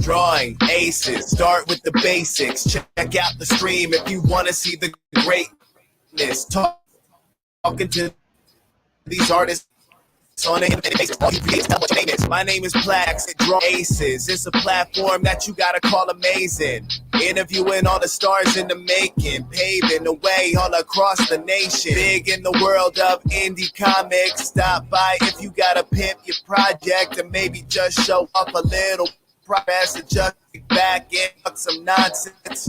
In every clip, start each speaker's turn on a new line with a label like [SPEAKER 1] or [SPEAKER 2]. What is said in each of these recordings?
[SPEAKER 1] Drawing aces, start with the basics. Check out the stream if you want to see the greatness. Talking to these artists on the internet. All you create, tell what your name is. My name is Plax. Draw Aces. It's a platform that you gotta call amazing. Interviewing all the stars in the making, paving the way all across the nation. Big in the world of indie comics. Stop by if you gotta pimp your project and maybe just show up a little progress and just get back and talk some nonsense.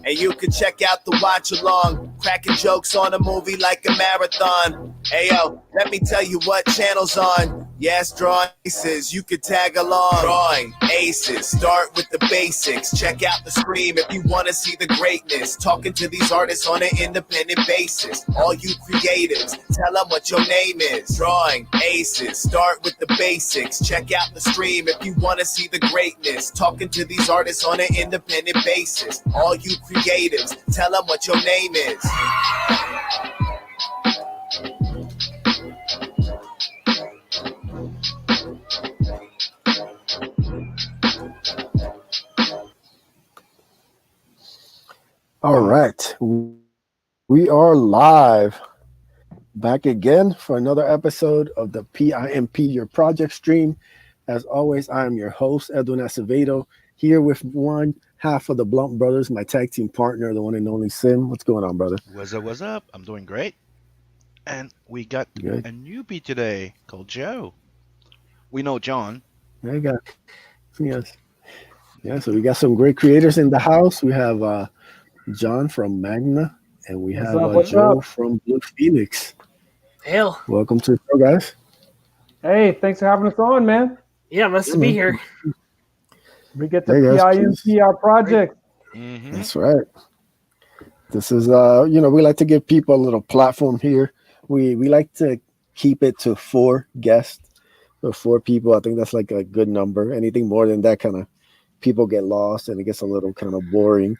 [SPEAKER 1] And you can check out the watch along, cracking jokes on a movie like a marathon. Hey yo, let me tell you what channel's on. Yes, Drawing Aces, you can tag along. Drawing Aces, start with the basics. Check out the stream if you want to see the greatness. Talking to these artists on an independent basis. All you creatives, tell them what your name is. Drawing Aces, start with the basics. Check out the stream if you want to see the greatness. Talking to these artists on an independent basis. All you creatives, tell them what your name is.
[SPEAKER 2] All right, we are live back again for another episode of the P.I.M.P. Your Project Stream. As always, I am your host, Edwin Acevedo, here with one half of the Blunt Brothers, my tag team partner, the one and only Sim. What's going on, brother?
[SPEAKER 3] What's up? I'm doing great. And we got a newbie today called Joe. We know John.
[SPEAKER 2] There you go. Yes. Yeah, so we got some great creators in the house. We have John from Magna, and we have Joe from Blue Phoenix.
[SPEAKER 4] Hell.
[SPEAKER 2] Welcome to the show, guys.
[SPEAKER 5] Hey, thanks for having us on, man.
[SPEAKER 4] Yeah, nice to be here.
[SPEAKER 5] We get the P.I.M.P. our project.
[SPEAKER 3] Mm-hmm.
[SPEAKER 2] That's right. This is, we like to give people a little platform here. We like to keep it to 4 guests or 4 people. I think that's like a good number. Anything more than that, kind of people get lost and it gets a little kind of boring.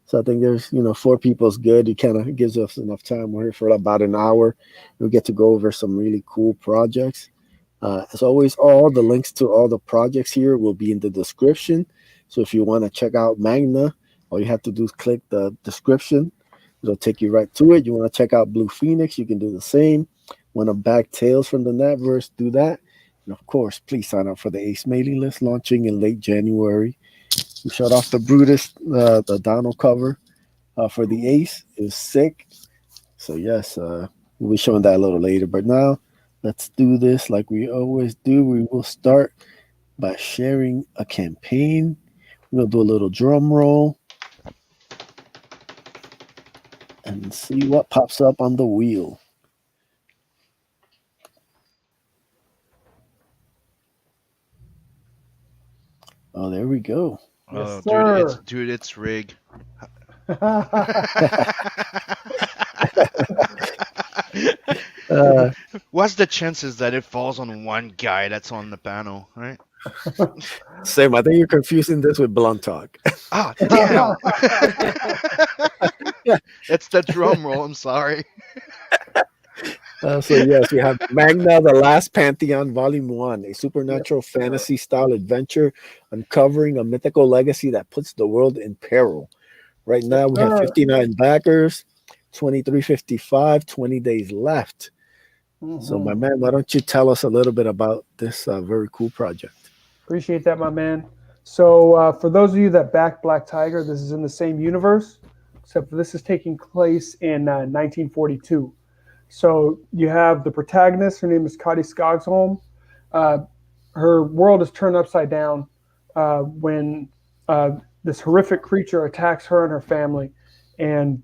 [SPEAKER 2] So I think there's, 4 people is good. It kind of gives us enough time. We're here for about an hour. We get to go over some really cool projects. As always, all the links to all the projects here will be in the description. So if you want to check out Magna, all you have to do is click the description. It'll take you right to it. You want to check out Blue Phoenix, you can do the same. Want to back Tales from the Netverse, do that. And of course, please sign up for the ACE mailing list launching in late January. We shut off the Brutus, the Donald cover for the Ace. It was sick. So yes, we'll be showing that a little later. But now, let's do this like we always do. We will start by sharing a campaign. We'll do a little drum roll and see what pops up on the wheel. Oh, there we go.
[SPEAKER 3] Oh,
[SPEAKER 5] Yes,
[SPEAKER 3] dude, it's Rig. What's the chances that it falls on one guy that's on the panel, right?
[SPEAKER 2] Same. I think you're confusing this with Blunt Talk.
[SPEAKER 3] Ah, damn. It's the drum roll. I'm sorry.
[SPEAKER 2] So yes, we have Magna, The Last Pantheon, Volume 1, a supernatural fantasy-style adventure uncovering a mythical legacy that puts the world in peril. Right now, we have 59 backers, 2355, 20 days left. Mm-hmm. So, my man, why don't you tell us a little bit about this very cool project?
[SPEAKER 5] Appreciate that, my man. So, for those of you that back Black Tiger, this is in the same universe, except for this is taking place in 1942. So you have the protagonist. Her name is Kari Skogsholm. Her world is turned upside down when this horrific creature attacks her and her family. And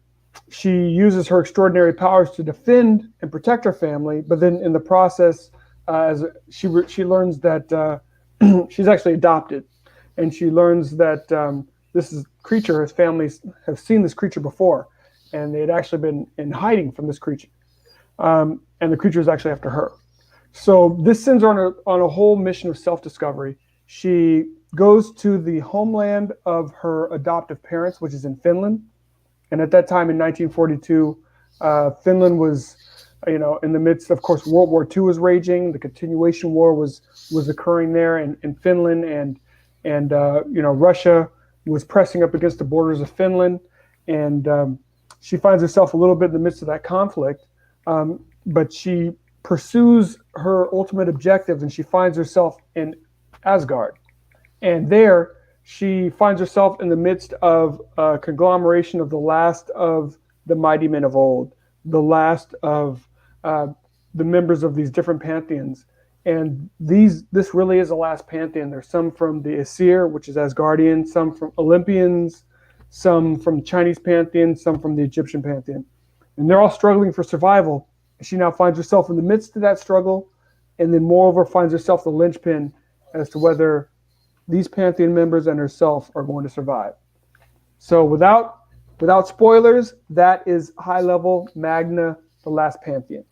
[SPEAKER 5] she uses her extraordinary powers to defend and protect her family. But then in the process, as she learns that she's actually adopted. And she learns that creature, his family have seen this creature before. And they had actually been in hiding from this creature. And the creature is actually after her. So this sends her on a whole mission of self-discovery. She goes to the homeland of her adoptive parents, which is in Finland. And at that time in 1942, Finland was, in the midst, of course, World War II was raging. The continuation war was occurring there in Finland. And and Russia was pressing up against the borders of Finland, and she finds herself a little bit in the midst of that conflict, but she pursues her ultimate objectives, and she finds herself in Asgard, and there she finds herself in the midst of a conglomeration of the last of the mighty men of old, the last of the members of these different pantheons. And this really is the last pantheon. There's some from the Aesir, which is Asgardian, some from Olympians, some from the Chinese pantheon, some from the Egyptian pantheon. And they're all struggling for survival. She now finds herself in the midst of that struggle, and then moreover finds herself the linchpin as to whether these pantheon members and herself are going to survive. So without spoilers, that is high level Magna, the last pantheon.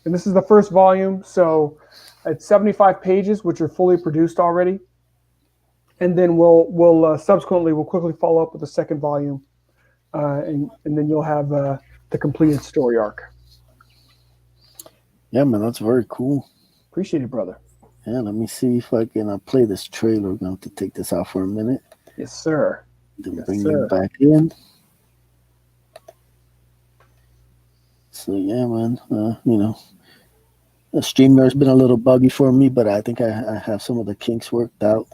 [SPEAKER 5] And this is the first volume, so it's 75 pages, which are fully produced already. And then we'll subsequently quickly follow up with the second volume, and then you'll have the completed story arc.
[SPEAKER 2] Yeah, man, that's very cool.
[SPEAKER 5] Appreciate it, brother.
[SPEAKER 2] Yeah, let me see if I can play this trailer. We're going to have to take this out for a minute.
[SPEAKER 5] Yes, sir.
[SPEAKER 2] Then
[SPEAKER 5] Yes,
[SPEAKER 2] bring
[SPEAKER 5] sir.
[SPEAKER 2] it back in. So yeah, man, the StreamYard's been a little buggy for me, but I think I have some of the kinks worked out.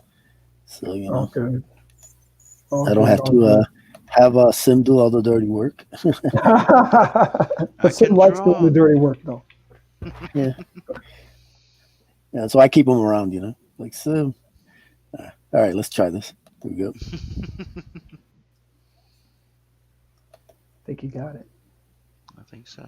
[SPEAKER 2] So
[SPEAKER 5] Okay.
[SPEAKER 2] I don't have to have Sim do all the dirty work.
[SPEAKER 5] But Sim likes doing the dirty work, though.
[SPEAKER 2] Yeah. Yeah, so I keep them around, like Sim. All right, let's try this. There we go.
[SPEAKER 5] I think you got it.
[SPEAKER 3] I think so.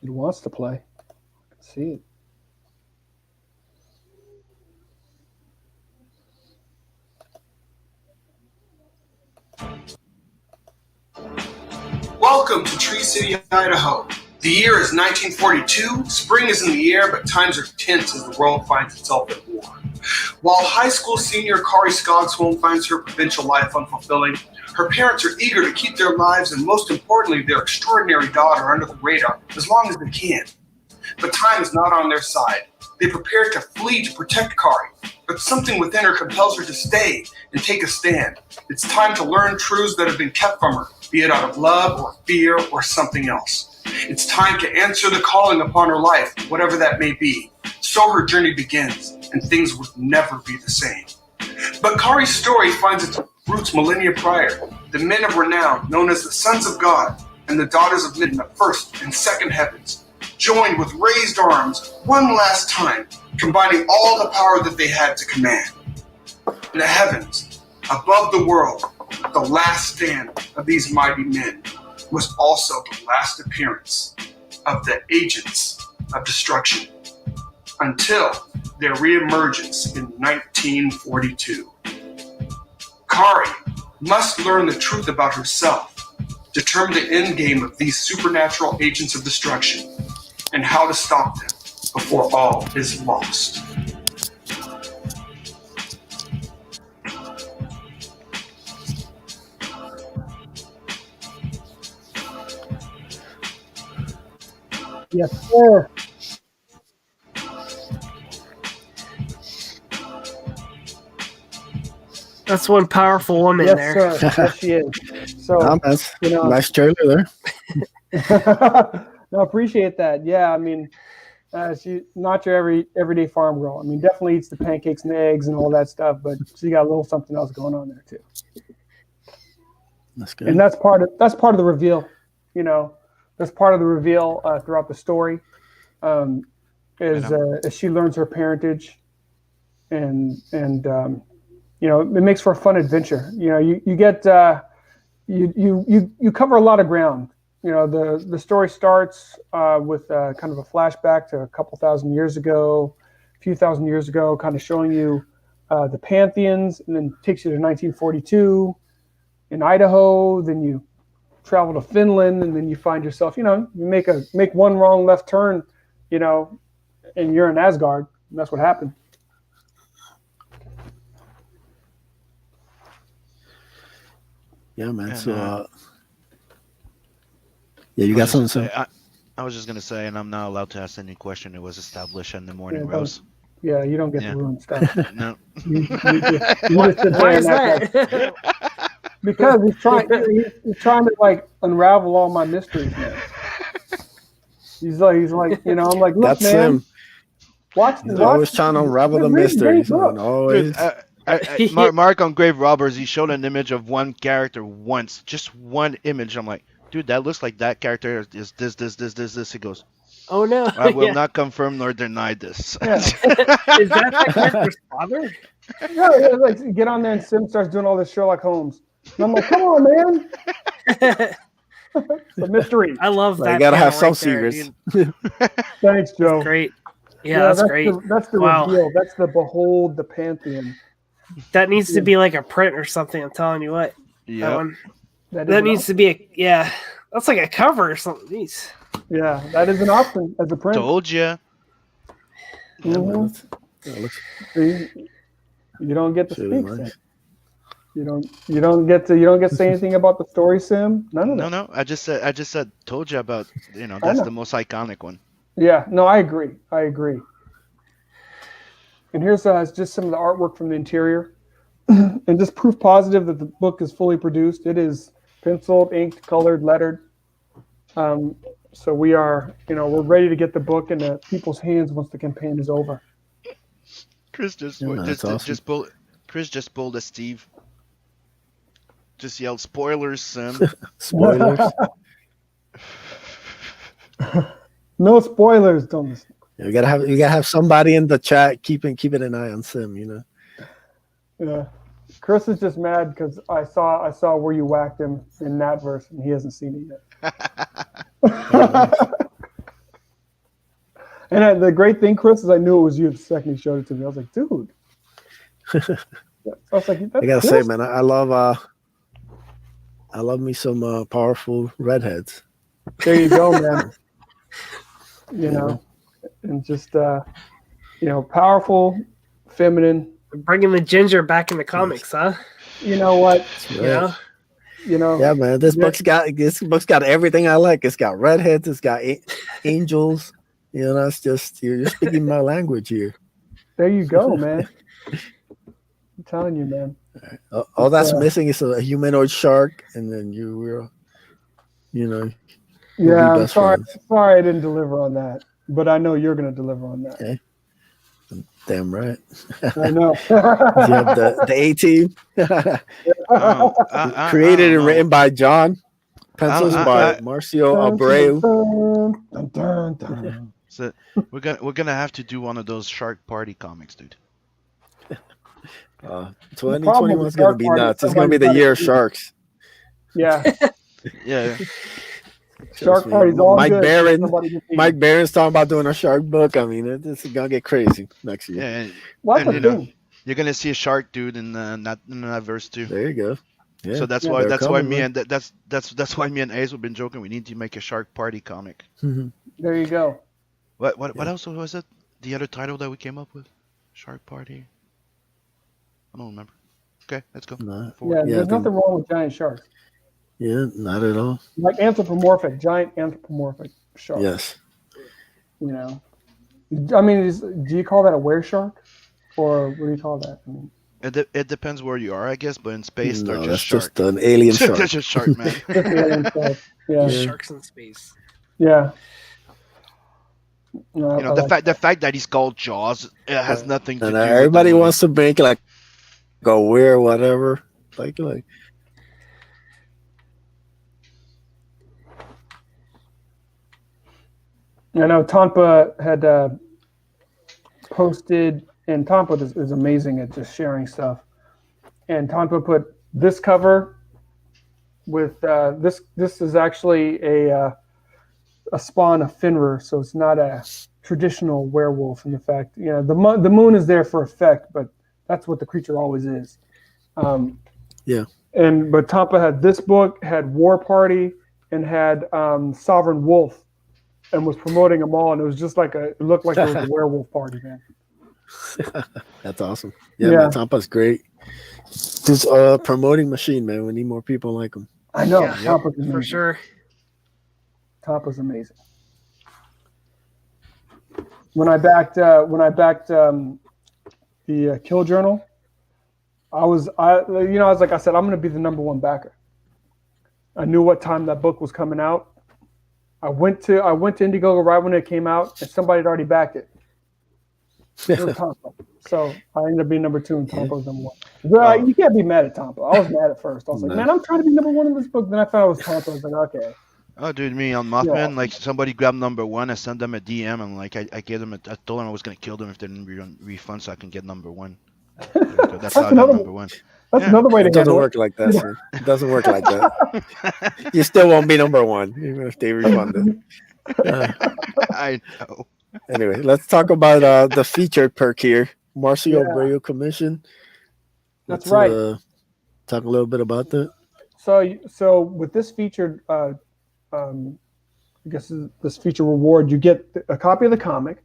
[SPEAKER 5] It wants to play. I can see it.
[SPEAKER 6] Welcome to Tree City, Idaho. The year is 1942. Spring is in the air, but times are tense as the world finds itself at war. While high school senior Kari Skogsholm finds her provincial life unfulfilling, her parents are eager to keep their lives and, most importantly, their extraordinary daughter under the radar as long as they can. But time is not on their side. They prepare to flee to protect Kari, but something within her compels her to stay and take a stand. It's time to learn truths that have been kept from her, be it out of love or fear or something else. It's time to answer the calling upon her life, whatever that may be. So her journey begins, and things would never be the same. But Kari's story finds its roots millennia prior. The men of renown, known as the sons of God, and the daughters of men in the first and second heavens, joined with raised arms one last time, combining all the power that they had to command. In the heavens, above the world, the last stand of these mighty men was also the last appearance of the agents of destruction, until their reemergence in 1942. Kari must learn the truth about herself, determine the end game of these supernatural agents of destruction, and how to stop them before all is lost.
[SPEAKER 5] Yes, sir.
[SPEAKER 4] That's one powerful woman
[SPEAKER 5] Yes,
[SPEAKER 4] there.
[SPEAKER 5] sir. Yes, she is. So,
[SPEAKER 2] That's nice trailer there.
[SPEAKER 5] no, appreciate that. Yeah, I mean, she's not your everyday farm girl. I mean, definitely eats the pancakes and eggs and all that stuff, but she got a little something else going on there too.
[SPEAKER 2] That's good.
[SPEAKER 5] And that's part of the reveal. That's part of the reveal throughout the story. As she learns her parentage, and it makes for a fun adventure. You get you cover a lot of ground. The story starts with kind of a flashback to a couple thousand years ago, a few thousand years ago, kind of showing you the pantheons, and then takes you to 1942 in Idaho. Then you travel to Finland, and then you find yourself, you make one wrong left turn, and you're in Asgard. And that's what happened.
[SPEAKER 2] Yeah, man.
[SPEAKER 3] And,
[SPEAKER 2] So Yeah, you
[SPEAKER 3] I
[SPEAKER 2] got
[SPEAKER 3] was just
[SPEAKER 2] something,
[SPEAKER 3] gonna
[SPEAKER 2] Sam?
[SPEAKER 3] say, I was just gonna say, and I'm not allowed to ask any question. It was established in the morning
[SPEAKER 5] Yeah,
[SPEAKER 3] roast.
[SPEAKER 5] you don't get
[SPEAKER 3] Yeah.
[SPEAKER 5] to ruin stuff.
[SPEAKER 3] No.
[SPEAKER 5] You just sit
[SPEAKER 4] Why
[SPEAKER 5] there
[SPEAKER 4] is
[SPEAKER 5] and act like,
[SPEAKER 4] that?
[SPEAKER 5] because he's trying to like unravel all my mysteries, man. He's like, I'm like, look,
[SPEAKER 2] That's
[SPEAKER 5] man,
[SPEAKER 2] him.
[SPEAKER 5] watch
[SPEAKER 2] He's
[SPEAKER 5] watch
[SPEAKER 2] always trying to unravel the
[SPEAKER 5] read great
[SPEAKER 2] mysteries, man.
[SPEAKER 5] books.
[SPEAKER 3] Dude,
[SPEAKER 2] Always.
[SPEAKER 3] Mark on Grave Robbers, he showed an image of one character once, just one image. I'm like, dude, that looks like that character is this. He goes,
[SPEAKER 4] Oh no!
[SPEAKER 3] I will
[SPEAKER 4] Yeah.
[SPEAKER 3] not confirm nor deny this.
[SPEAKER 5] Yeah.
[SPEAKER 4] Is that character's father?
[SPEAKER 5] Yeah, like you get on there and Sim starts doing all this Sherlock Holmes. And I'm like, come on, man. It's a mystery.
[SPEAKER 4] I love
[SPEAKER 2] Like,
[SPEAKER 4] that.
[SPEAKER 2] gotta have
[SPEAKER 4] panel
[SPEAKER 2] some
[SPEAKER 4] right there.
[SPEAKER 2] secrets.
[SPEAKER 5] Thanks, Joe.
[SPEAKER 4] Great. Yeah, that's great.
[SPEAKER 5] That's the
[SPEAKER 4] Wow.
[SPEAKER 5] reveal. That's the behold the pantheon.
[SPEAKER 4] That needs to be like a print or something. I'm telling you what. That
[SPEAKER 3] Yeah.
[SPEAKER 4] one.
[SPEAKER 5] That
[SPEAKER 4] That needs to be that's like a cover or something. Jeez.
[SPEAKER 5] Yeah, that is an option as a print.
[SPEAKER 3] Told you.
[SPEAKER 2] Yeah, man,
[SPEAKER 5] Mhm. See, you don't get to
[SPEAKER 2] Shit,
[SPEAKER 5] speak,
[SPEAKER 2] nice.
[SPEAKER 5] Sim. You don't get to say anything about the story, Sim. None of that.
[SPEAKER 3] No. I just said told you about. That's the most iconic one.
[SPEAKER 5] Yeah, no, I agree. And here's just some of the artwork from the interior, and just proof positive that the book is fully produced. It is penciled, inked, colored, lettered. So we are, we're ready to get the book into people's hands once the campaign is over.
[SPEAKER 3] Chris Chris just pulled a Steve. Just yelled spoilers, Sim.
[SPEAKER 2] Spoilers.
[SPEAKER 5] No spoilers, don't listen.
[SPEAKER 2] You gotta have somebody in the chat keeping an eye on Sim.
[SPEAKER 5] Yeah, Chris is just mad because I saw where you whacked him in that verse and he hasn't seen it yet. And the great thing, Chris, is I knew it was you the second he showed it to me. I was like, dude. I was like,
[SPEAKER 2] I gotta say, man, I love me some powerful redheads.
[SPEAKER 5] There you go, man. And just powerful, feminine.
[SPEAKER 4] Bringing the ginger back in the comics, huh?
[SPEAKER 5] You know what?
[SPEAKER 2] Right.
[SPEAKER 5] Yeah,
[SPEAKER 2] man. This book's got everything I like. It's got redheads. It's got angels. It's just you're speaking my language here.
[SPEAKER 5] There you go, man. I'm telling you, man.
[SPEAKER 2] All that's missing is a humanoid shark, and then you will.
[SPEAKER 5] Yeah, I'm
[SPEAKER 2] best
[SPEAKER 5] sorry.
[SPEAKER 2] friends.
[SPEAKER 5] Sorry, I didn't deliver on that, but I know you're going to deliver on that.
[SPEAKER 2] Okay. Damn right.
[SPEAKER 5] I know.
[SPEAKER 2] You have the A team. Created and written by John. Pencils by Marcio Abreu.
[SPEAKER 5] Dun, dun, dun.
[SPEAKER 3] So we're gonna have to do one of those Shark Party comics, dude.
[SPEAKER 2] 2021 is gonna be nuts. It's gonna be the year of sharks.
[SPEAKER 5] Yeah.
[SPEAKER 3] Yeah.
[SPEAKER 5] Shark Party's all
[SPEAKER 2] Mike
[SPEAKER 5] good.
[SPEAKER 2] Mike Barron's talking about doing a shark book. I mean, this is gonna get crazy next year.
[SPEAKER 3] Yeah.
[SPEAKER 5] What's the thing?
[SPEAKER 3] You're gonna see a shark dude in that verse too.
[SPEAKER 2] There you go. Yeah,
[SPEAKER 3] so that's why me and Ace have been joking. We need to make a Shark Party comic.
[SPEAKER 5] There you go.
[SPEAKER 3] What else was it? The other title that we came up with? Shark Party. I don't remember. Okay, let's go.
[SPEAKER 5] There's nothing wrong with giant sharks.
[SPEAKER 2] Yeah, not at all.
[SPEAKER 5] Like giant anthropomorphic sharks.
[SPEAKER 2] Yes.
[SPEAKER 5] I mean, do you call that a were shark, or what do you call that? I mean,
[SPEAKER 3] it depends where you are, I guess. But in space, they're just
[SPEAKER 2] that's
[SPEAKER 3] shark.
[SPEAKER 2] just an alien shark.
[SPEAKER 3] They're just shark, man.
[SPEAKER 5] Yeah.
[SPEAKER 4] Sharks in space.
[SPEAKER 5] Yeah.
[SPEAKER 3] The fact that he's called Jaws, it has nothing to do.
[SPEAKER 2] Everybody wants to make like a weird whatever. Like.
[SPEAKER 5] I know Tampa had posted, and Tampa is amazing at just sharing stuff. And Tampa put this cover with this. This is actually a spawn of Fenrir, so it's not a traditional werewolf. In the fact, the moon is there for effect, but that's what the creature always is. But Tampa had this book, had War Party, and had Sovereign Wolf. And was promoting them all, and it was just it looked like it was a werewolf party, man.
[SPEAKER 2] That's awesome. Yeah. Man, Tampa's great. This promoting machine, man. We need more people like him.
[SPEAKER 5] I know.
[SPEAKER 4] Yeah, for sure.
[SPEAKER 5] Tampa's amazing. When I backed the Kill Journal, I was like I said, I'm going to be the number one backer. I knew what time that book was coming out. I went to Indiegogo right when it came out, and somebody had already backed it. It was Tampa. So I ended up being number 2, and Tampa was number 1. Well, you can't be mad at Tampa. I was mad at first. I was like, man, I'm trying to be number 1 in this book. Then I found out it was Tampa. I was like, okay.
[SPEAKER 3] Oh, dude, me on Mothman, like somebody grabbed number 1, I sent them a DM, and like I gave them, I told them I was gonna kill them if they didn't refund, so I can get number 1. That's how I got number 1.
[SPEAKER 5] That's another way to
[SPEAKER 2] get it. It doesn't work like that, sir. It doesn't work like that. You still won't be number 1, even if they refund it.
[SPEAKER 3] I know.
[SPEAKER 2] Anyway, let's talk about the featured perk here. Marcio Abreu Commission.
[SPEAKER 5] That's right.
[SPEAKER 2] Talk a little bit about that.
[SPEAKER 5] So with this featured, I guess this feature reward, you get a copy of the comic.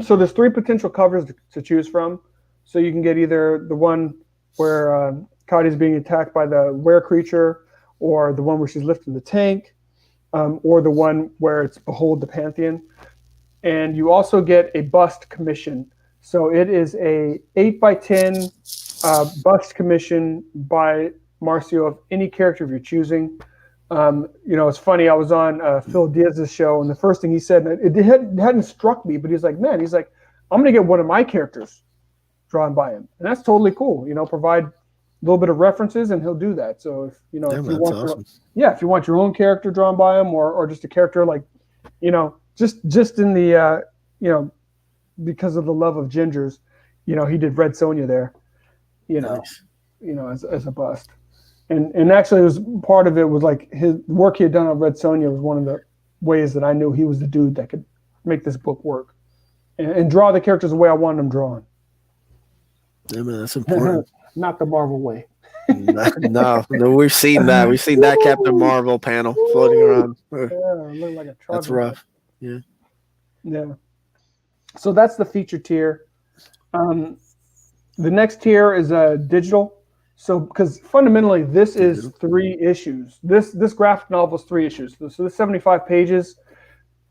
[SPEAKER 5] So there's 3 potential covers to choose from. So you can get either the one where Cody's being attacked by the were creature, or the one where she's lifting the tank, or the one where it's Behold the Pantheon. And you also get a bust commission. So it is a 8x10 bust commission by Marcio of any character of your choosing. It's funny. I was on Phil Diaz's show, and the first thing he said, and it hadn't struck me, but he's like, I'm going to get one of my characters drawn by him, and that's totally cool. Provide a little bit of references, and he'll do that. So if you want your own character drawn by him, or just a character like, just in the because of the love of gingers, he did Red Sonja there, nice. as a bust. And actually, it was part of it was like his work he had done on Red Sonja was one of the ways that I knew he was the dude that could make this book work and draw the characters the way I wanted them drawn.
[SPEAKER 2] Yeah, man, that's important.
[SPEAKER 5] Not the Marvel way.
[SPEAKER 2] No, we've seen that. We've seen that Captain Marvel panel floating around.
[SPEAKER 5] Looked like a
[SPEAKER 2] that's rough. Yeah.
[SPEAKER 5] Yeah. So that's the feature tier. The next tier is digital. So, because fundamentally, this is 3 issues. This graphic novel is 3 issues. So the 75 pages.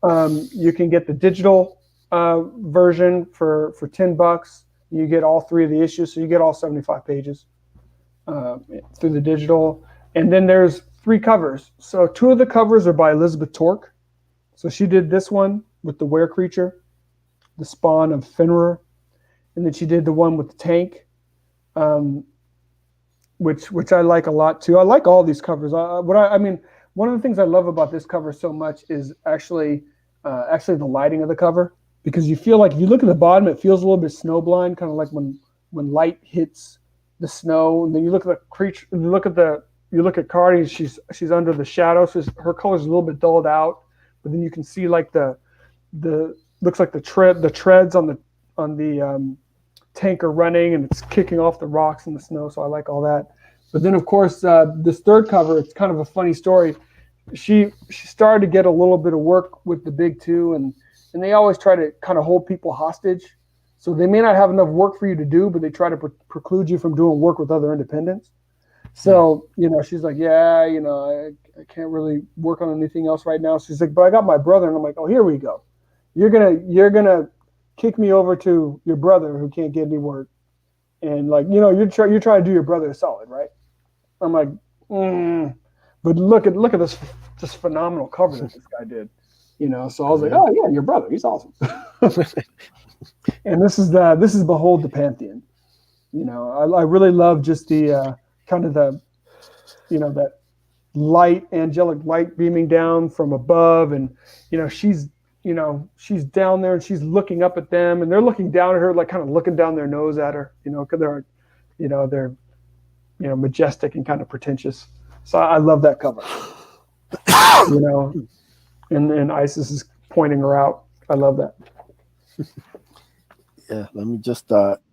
[SPEAKER 5] You can get the digital version for $10. You get all 3 of the issues, so you get all 75 pages through the digital. And then there's 3 covers. So 2 of the covers are by Elizabeth Torque. So she did this one with the were creature, the spawn of Fenrir, and then she did the one with the tank. Which I like a lot too. I like all these covers. One of the things I love about this cover so much is actually the lighting of the cover, because you feel like if you look at the bottom, it feels a little bit snowblind, kind of like when light hits the snow. And then you look at the creature, you look at Cardi, she's under the shadow, so her color's a little bit dulled out. But then you can see like the looks like the treads on the tanker running, and it's kicking off the rocks in the snow, so I like all that. But then of course this third cover, it's kind of a funny story. She started to get a little bit of work with the big 2, and they always try to kind of hold people hostage, so they may not have enough work for you to do, but they try to preclude you from doing work with other independents. So she's like, I can't really work on anything else right now. She's like, but I got my brother. And I'm like, oh, here we go. You're gonna kick me over to your brother who can't get any work, and like you're trying to do your brother a solid, right? I'm like, but look at this phenomenal cover that this guy did, So I was like, oh yeah, your brother, he's awesome. And this is Behold the Pantheon. I really love just the kind of the that angelic light beaming down from above, and she's down there and she's looking up at them, and they're looking down at her, like kind of looking down their nose at her, because they're majestic and kind of pretentious. So I love that cover. And Isis is pointing her out. I love that.
[SPEAKER 2] Yeah, let me just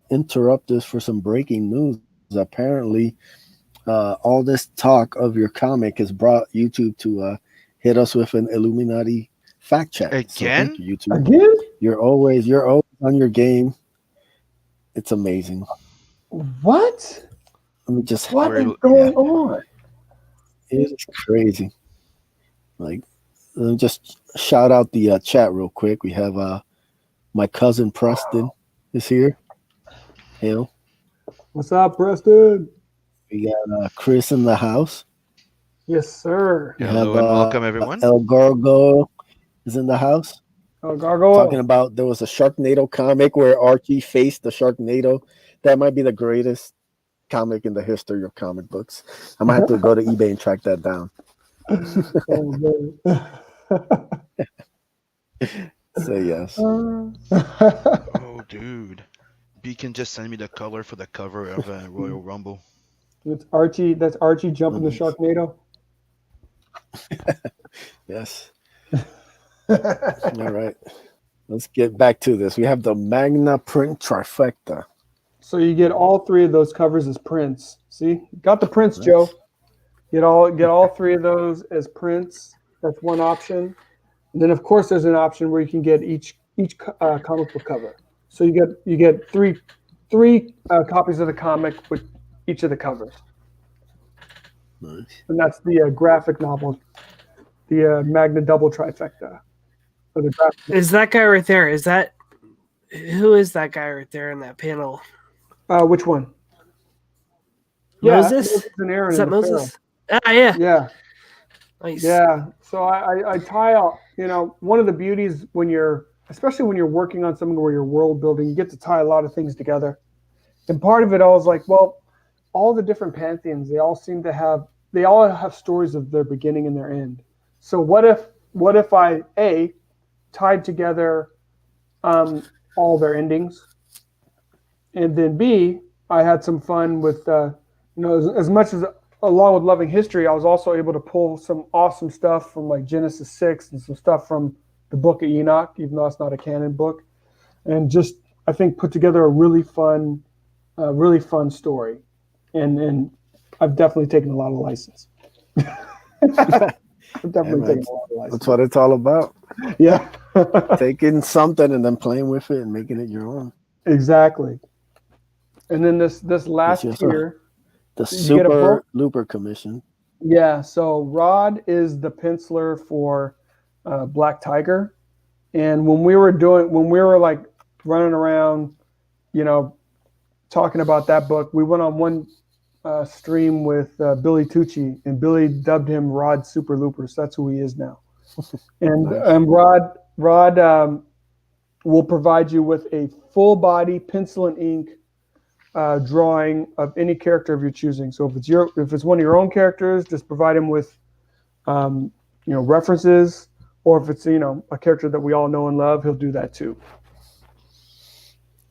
[SPEAKER 2] interrupt this for some breaking news. Apparently, all this talk of your comic has brought YouTube to hit us with an Illuminati fact check.
[SPEAKER 3] Again?
[SPEAKER 2] So you, YouTube.
[SPEAKER 5] Again?
[SPEAKER 2] You're always on your game. It's amazing.
[SPEAKER 5] What?
[SPEAKER 2] Let me just.
[SPEAKER 5] What is going on?
[SPEAKER 2] It's crazy. Like, Let me just shout out the chat real quick. We have my cousin Preston is here. Hail.
[SPEAKER 5] What's up, Preston?
[SPEAKER 2] We got Chris in the house.
[SPEAKER 5] Yes, sir.
[SPEAKER 2] We
[SPEAKER 3] Hello
[SPEAKER 2] have
[SPEAKER 3] and welcome, everyone.
[SPEAKER 2] El Gargo is in the house.
[SPEAKER 5] Oh, Gargoyle.
[SPEAKER 2] Talking about there was a Sharknado comic where Archie faced the Sharknado. That might be the greatest comic in the history of comic books. I might have to go to eBay and track that down. Say yes.
[SPEAKER 3] Oh, dude. Beacon just sent me the color for the cover of Royal Rumble.
[SPEAKER 5] That's Archie. That's Archie jumping the Sharknado.
[SPEAKER 2] Yes. All right. Let's get back to this. We have the Magna print trifecta.
[SPEAKER 5] So you get all three of those covers as prints. See, got the prints, Joe. Get all three of those as prints. That's one option. And then of course there's an option where you can get each comic book cover. So you get three copies of the comic with each of the covers.
[SPEAKER 2] Nice.
[SPEAKER 5] And that's the graphic novel, the Magna double trifecta. Or the graphic.
[SPEAKER 4] Is that guy right there? Who is that guy right there in that panel?
[SPEAKER 5] Which one?
[SPEAKER 4] Moses?
[SPEAKER 5] Moses and Aaron
[SPEAKER 4] Is that
[SPEAKER 5] and the
[SPEAKER 4] Moses? Ah, yeah.
[SPEAKER 5] Pharaoh. Yeah.
[SPEAKER 4] Nice.
[SPEAKER 5] Yeah. So I tie out, one of the beauties especially when you're working on something where you're world building, you get to tie a lot of things together. And part of it all is like, well, all the different pantheons, they all have stories of their beginning and their end. So what if I tied together all their endings, and then B, I had some fun with as much as along with loving history, I was also able to pull some awesome stuff from like Genesis 6 and some stuff from the Book of Enoch, even though it's not a canon book, and just I think put together a really fun story, and I've definitely taken a lot of license. I've definitely taken a lot of license.
[SPEAKER 2] That's what it's all about.
[SPEAKER 5] Yeah.
[SPEAKER 2] Taking something and then playing with it and making it your own.
[SPEAKER 5] Exactly. And then this last tier,
[SPEAKER 2] the Super Looper Commission.
[SPEAKER 5] Yeah. So Rod is the penciler for Black Tiger, and when we were like running around, talking about that book, we went on one stream with Billy Tucci, and Billy dubbed him Rod Super Looper. So that's who he is now. And
[SPEAKER 2] Nice.
[SPEAKER 5] Rod will provide you with a full body pencil and ink drawing of any character of your choosing. So if it's one of your own characters, just provide him with references, or if it's a character that we all know and love, he'll do that too.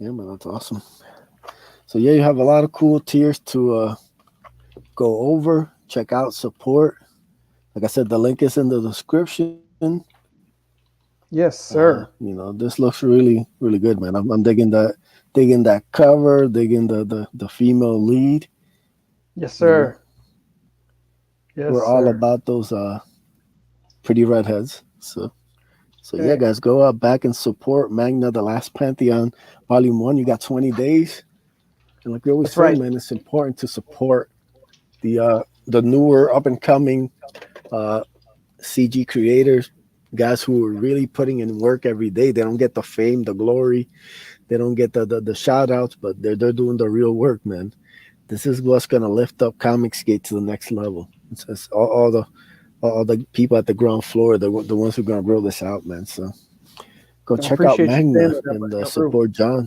[SPEAKER 2] Yeah, man, that's awesome. So yeah, you have a lot of cool tiers to go over, check out, support. Like I said, the link is in the description.
[SPEAKER 5] Yes, sir.
[SPEAKER 2] This looks really, really good, man. I'm digging that cover, digging the female lead.
[SPEAKER 5] Yes, sir. Yes,
[SPEAKER 2] we're all about those pretty redheads. So yeah, guys, go out back and support Magna, The Last Pantheon, Volume 1. You got 20 days. And like we always say, man, it's important to support the newer, up-and-coming CG creators, guys who are really putting in work every day. They don't get the fame, the glory. They don't get the shout-outs, but they're doing the real work, man. This is what's going to lift up Comicsgate to the next level. It's all the people at the ground floor, the ones who are going to grow this out, man. So go check out Magna and support John.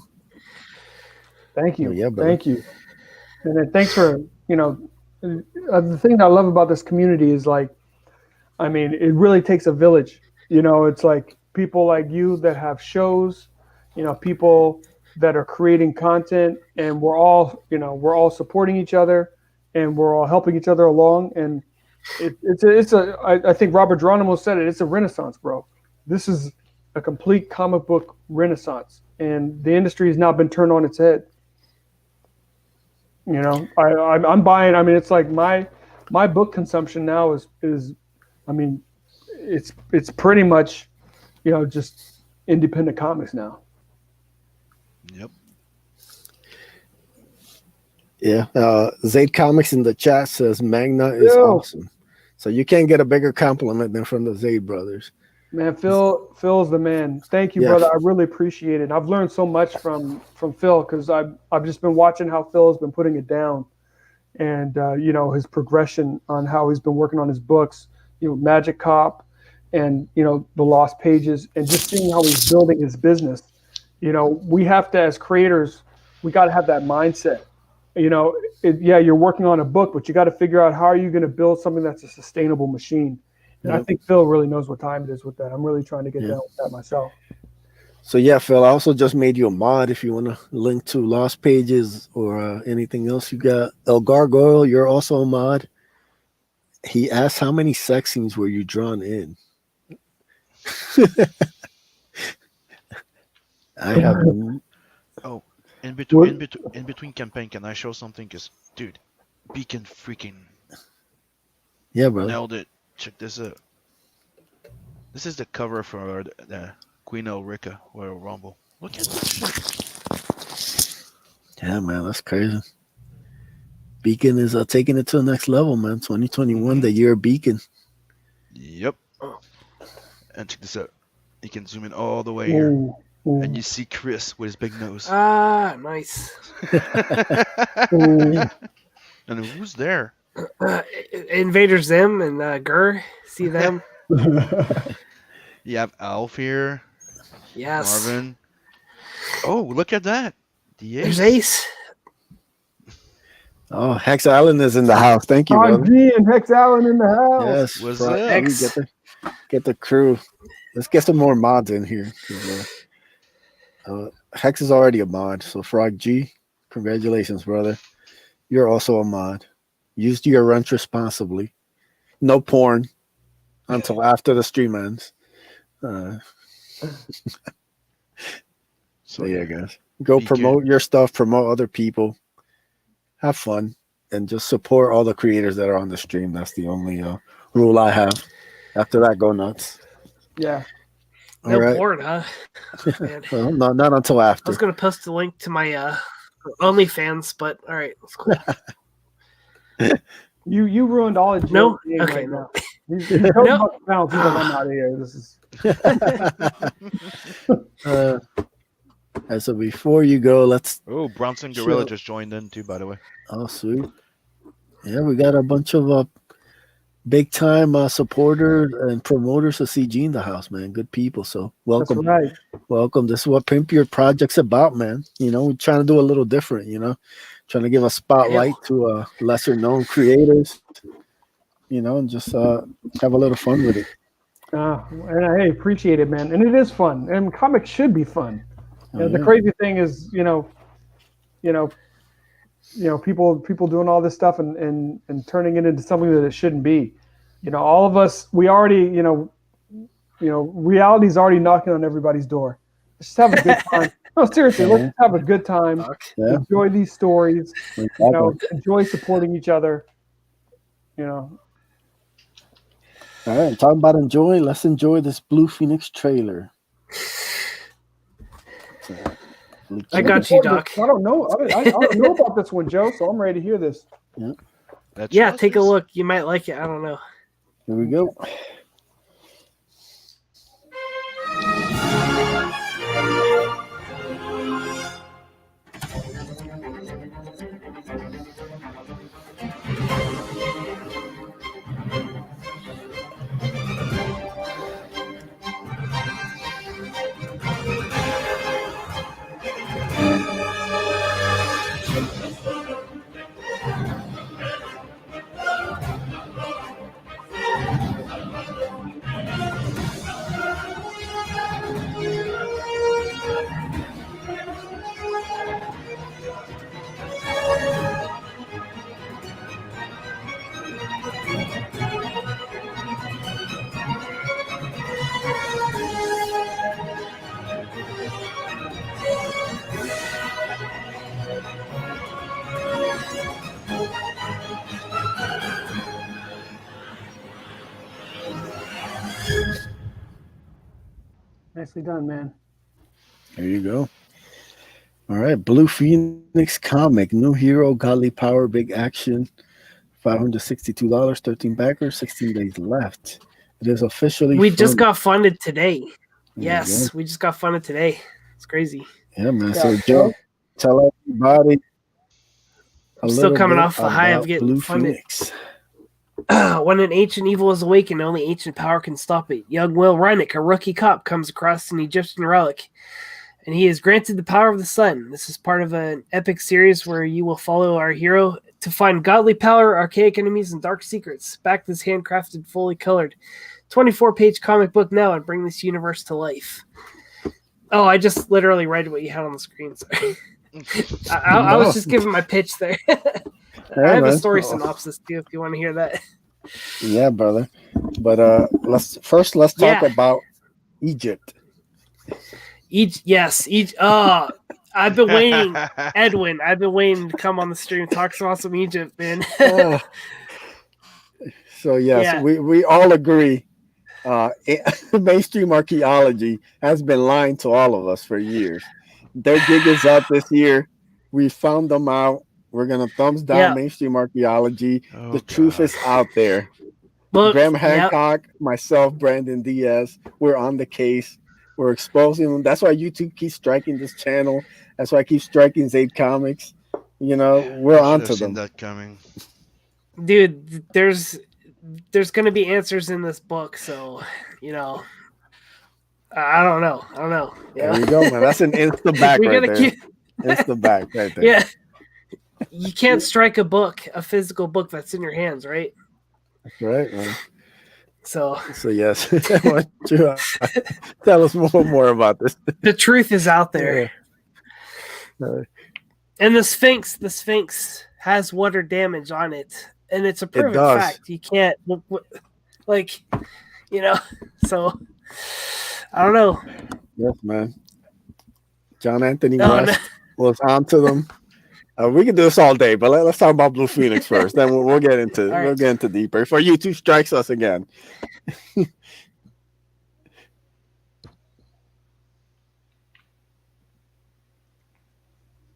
[SPEAKER 5] Thank you.
[SPEAKER 2] Yeah,
[SPEAKER 5] thank you. And then thanks for, the thing that I love about this community is it really takes a village. It's like people like you that have shows, people that are creating content, and we're all supporting each other, and we're all helping each other along. And I think Robert Geronimo said it. It's a renaissance, bro. This is a complete comic book renaissance, and the industry has now been turned on its head. I'm buying. It's like my book consumption now is it's pretty much, just independent comics now.
[SPEAKER 3] Yep.
[SPEAKER 2] Yeah. Zayd Comics in the chat says Magna is awesome. So you can't get a bigger compliment than from the Zayd brothers.
[SPEAKER 5] Man, Phil's the man. Thank you,
[SPEAKER 2] Yeah.
[SPEAKER 5] brother. I really appreciate it. I've learned so much from Phil because I've just been watching how Phil has been putting it down, and his progression on how he's been working on his books. Magic Cop, and the Lost Pages, and just seeing how he's building his business. We have to, as creators, we got to have that mindset. You're working on a book, but you got to figure out how are you going to build something that's a sustainable machine. And I think Phil really knows what time it is with that. I'm really trying to get down with that myself.
[SPEAKER 2] So yeah, Phil, I also just made you a mod if you want to link to Lost Pages or anything else you got. El Gargoyle, you're also a mod. He asked how many sex scenes were you drawn in? I have.
[SPEAKER 3] Oh, in between campaign, can I show something? Cause dude, Beacon freaking
[SPEAKER 2] Yeah, bro.
[SPEAKER 3] nailed it. Check this out. This is the cover for the Queen Elrica Royal Rumble. Look at this shit.
[SPEAKER 2] Yeah, man, that's crazy. Beacon is taking it to the next level, man. 2021, the year of Beacon.
[SPEAKER 3] Yep. And check this out. You can zoom in all the way here. And you see Chris with his big nose.
[SPEAKER 4] Ah, nice.
[SPEAKER 3] And who's there?
[SPEAKER 4] Invader Zim and Gur. See them?
[SPEAKER 3] You have Alf here.
[SPEAKER 4] Yes.
[SPEAKER 3] Marvin. Oh, look at that. The
[SPEAKER 4] There's Ace.
[SPEAKER 2] Oh, Hex Allen is in the house. Thank you, brother.
[SPEAKER 5] G and Hex Allen in the house.
[SPEAKER 2] Yes.
[SPEAKER 3] What's
[SPEAKER 2] Frog,
[SPEAKER 3] up?
[SPEAKER 4] Hex.
[SPEAKER 2] Get the crew. Let's get some more mods in here. Hex is already a mod. So Frog G, congratulations, brother. You're also a mod. Use your rent responsibly. No porn until after the stream ends. So yeah, guys. Go promote your stuff, promote other people. Have fun and just support all the creators that are on the stream. That's the only rule I have. After that, go nuts.
[SPEAKER 5] Yeah.
[SPEAKER 4] No porn, huh?
[SPEAKER 2] Well, not until after.
[SPEAKER 4] I was going to post a link to my OnlyFans, but all right, that's cool.
[SPEAKER 5] You ruined all of
[SPEAKER 4] No?
[SPEAKER 5] game
[SPEAKER 4] Okay,
[SPEAKER 5] right
[SPEAKER 4] no.
[SPEAKER 5] now. He's about to bounce. He's like, I'm out of here. This is.
[SPEAKER 2] So before you go, let's.
[SPEAKER 3] Oh, Bronson Gorilla just joined in too, by the way.
[SPEAKER 2] Oh, sweet. Yeah, we got a bunch of big time supporters and promoters of CG in the house, man. Good people. So welcome.
[SPEAKER 5] That's right.
[SPEAKER 2] Welcome. This is what Pimp Your Project's about, man. We're trying to do a little different, trying to give a spotlight to lesser known creators, and just have a little fun with it.
[SPEAKER 5] And I appreciate it, man. And it is fun. And comics should be fun. The crazy thing is, people doing all this stuff and turning it into something that it shouldn't be. All of us, we already, reality's already knocking on everybody's door. Let's just have a good time. No, seriously, let's just have a good time.
[SPEAKER 2] Yeah.
[SPEAKER 5] Enjoy these stories. Enjoy supporting each other.
[SPEAKER 2] All right, talking about enjoying. Let's enjoy this Blue Phoenix trailer.
[SPEAKER 4] I got you, Doc.
[SPEAKER 5] I don't know. I don't know about this one, Joe. So I'm ready to hear this.
[SPEAKER 4] Yeah, take a look. You might like it. I don't know.
[SPEAKER 2] Here we go.
[SPEAKER 5] Nicely done, man.
[SPEAKER 2] There you go. All right, Blue Phoenix comic, new hero, godly power, big action, $562, 13 backers, 16 days left. It is officially
[SPEAKER 4] We just
[SPEAKER 2] funded.
[SPEAKER 4] got funded today.
[SPEAKER 2] There you
[SPEAKER 4] Yes, we just got funded today. It's crazy.
[SPEAKER 2] Yeah, man.
[SPEAKER 5] Yeah.
[SPEAKER 2] So, Joe, tell everybody
[SPEAKER 4] I'm still coming off the high of
[SPEAKER 2] about
[SPEAKER 4] getting
[SPEAKER 2] Blue
[SPEAKER 4] funded.
[SPEAKER 2] Phoenix.
[SPEAKER 4] When an ancient evil is awakened, only ancient power can stop it. Young Will Reinick, a rookie cop, comes across an Egyptian relic, and he is granted the power of the sun. This is part of an epic series where you will follow our hero to find godly power, archaic enemies, and dark secrets. Back this handcrafted, fully colored 24-page comic book now and bring this universe to life. Oh, I just literally read what you had on the screen. Sorry. I was just giving my pitch there. I have a story synopsis too, if you want to hear that.
[SPEAKER 2] Yeah, brother. But let's talk about Egypt.
[SPEAKER 4] I've been waiting, Edwin. I've been waiting to come on the stream and talk about some Egypt, man.
[SPEAKER 2] So yes, we all agree. Mainstream archaeology has been lying to all of us for years. Their gig is up this year. We found them out. We're gonna thumbs down mainstream archaeology. The truth is out there.
[SPEAKER 4] Look,
[SPEAKER 2] Graham Hancock, myself, Brandon Diaz, we're on the case. We're exposing them. That's why YouTube keeps striking this channel. That's why I keep striking Zaid Comics. You know, we're onto them.
[SPEAKER 3] That coming.
[SPEAKER 4] Dude, there's gonna be answers in this book, so you know. I don't know.
[SPEAKER 2] Yeah. There you go, man. That's an insta back right there. Insta back right there.
[SPEAKER 4] Yeah. You can't strike a physical book that's in your hands, right?
[SPEAKER 2] That's right, man.
[SPEAKER 4] So
[SPEAKER 2] yes. Why don't you tell us more about this?
[SPEAKER 4] The truth is out there. And the Sphinx has water damage on it, and it's a proven fact. You can't so I don't know.
[SPEAKER 2] Yes, man. John Anthony West was onto them. We can do this all day, but let's talk about Blue Phoenix first. Then we'll get into deeper. For YouTube strikes us again.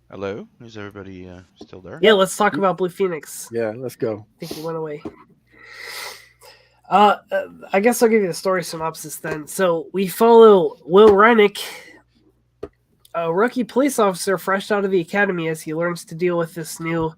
[SPEAKER 3] Hello, is everybody still there?
[SPEAKER 4] Yeah, let's talk about Blue Phoenix.
[SPEAKER 2] Yeah, let's go.
[SPEAKER 4] I think he went away. I guess I'll give you the story synopsis then. So we follow Will Reinick, a rookie police officer fresh out of the academy, as he learns to deal with this new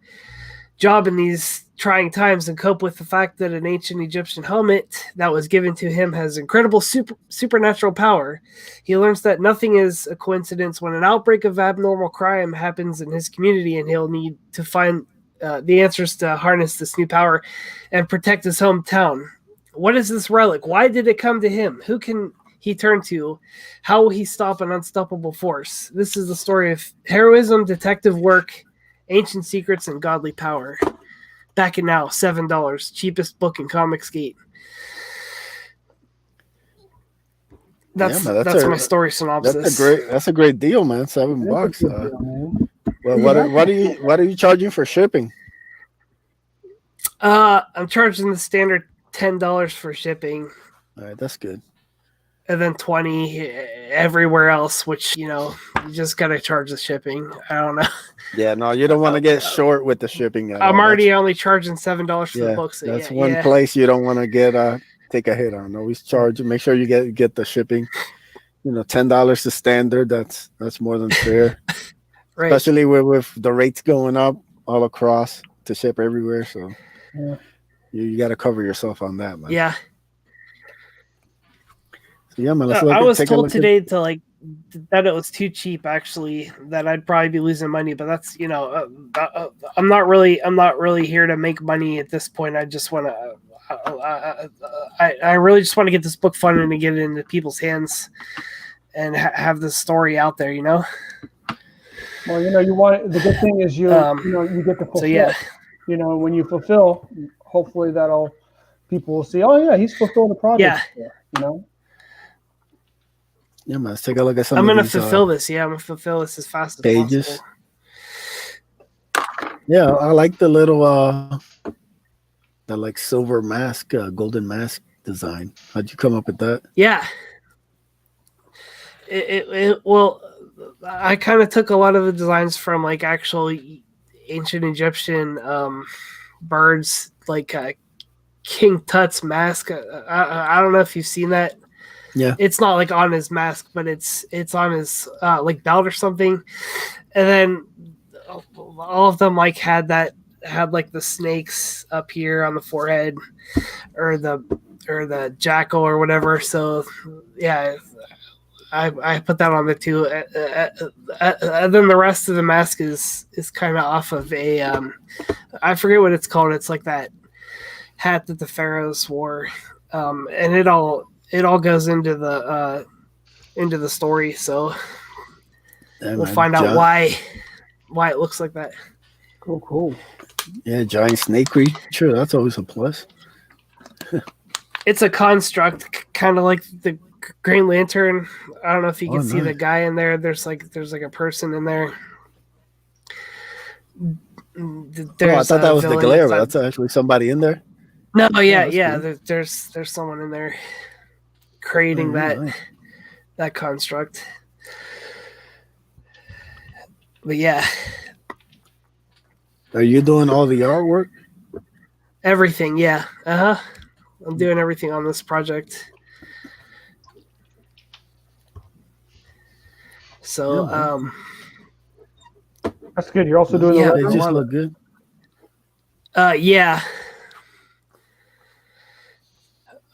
[SPEAKER 4] job in these trying times and cope with the fact that an ancient Egyptian helmet that was given to him has incredible supernatural power. He learns that nothing is a coincidence when an outbreak of abnormal crime happens in his community, and he'll need to find the answers to harness this new power and protect his hometown. What is this relic? Why did it come to him? Who can he turn to? How will he stop an unstoppable force? This is the story of heroism, detective work, ancient secrets, and godly power. Back in now, $7, cheapest book in Comicsgate. That's my story synopsis.
[SPEAKER 2] That's a great deal, man. $7. What are you charging for shipping?
[SPEAKER 4] I'm charging the standard $10 for shipping.
[SPEAKER 2] All right, that's good.
[SPEAKER 4] And then $20 everywhere else, which you just gotta charge the shipping. I don't know.
[SPEAKER 2] Yeah, no, you don't want to get short with the shipping.
[SPEAKER 4] I'm already only charging $7 for the book. So
[SPEAKER 2] that's one place you don't want to get take a hit on. Always charge. Make sure you get the shipping. $10 is standard. That's more than fair. Right. Especially with the rates going up all across to ship everywhere. So you got to cover yourself on that, man.
[SPEAKER 4] Yeah.
[SPEAKER 2] So, yeah, man.
[SPEAKER 4] I was told today that it was too cheap. Actually, that I'd probably be losing money. But that's I'm not really here to make money at this point. I just want to. I really just want to get this book funded and get it into people's hands and have this story out there.
[SPEAKER 5] Well, you want the good thing is you get to fulfill.
[SPEAKER 4] So yeah.
[SPEAKER 5] When you fulfill, hopefully people will see. Oh yeah, he's fulfilled the project.
[SPEAKER 4] Yeah.
[SPEAKER 2] Yeah, man. Let's take a look at some.
[SPEAKER 4] I'm gonna fulfill this. Yeah, I'm gonna fulfill this as fast as
[SPEAKER 2] pages.
[SPEAKER 4] Possible.
[SPEAKER 2] Yeah, I like the little silver mask, golden mask design. How'd you come up with that?
[SPEAKER 4] Yeah. Well, I kind of took a lot of the designs from actual ancient Egyptian birds like King Tut's mask. I don't know if you've seen that.
[SPEAKER 2] Yeah.
[SPEAKER 4] It's not like on his mask, but it's on his like belt or something. And then all of them like had like the snakes up here on the forehead, or the jackal or whatever. So yeah, I put that on there too. Then the rest of the mask is kind of off of a I forget what it's called. It's like that hat that the pharaohs wore, and it all goes into the story. So we'll find out why it looks like that.
[SPEAKER 5] Cool.
[SPEAKER 2] Yeah, giant snake creature. That's always a plus.
[SPEAKER 4] It's a construct, kind of like the Green Lantern. I don't know if you can see the guy in there. There's like a person in there.
[SPEAKER 2] I thought that was the glare, but that's actually somebody in there.
[SPEAKER 4] No, yeah. There's someone in there creating that construct. But yeah.
[SPEAKER 2] Are you doing all the artwork?
[SPEAKER 4] Everything, yeah. I'm doing everything on this project. So,
[SPEAKER 5] that's good. You're also doing
[SPEAKER 2] they just look good.
[SPEAKER 4] Yeah.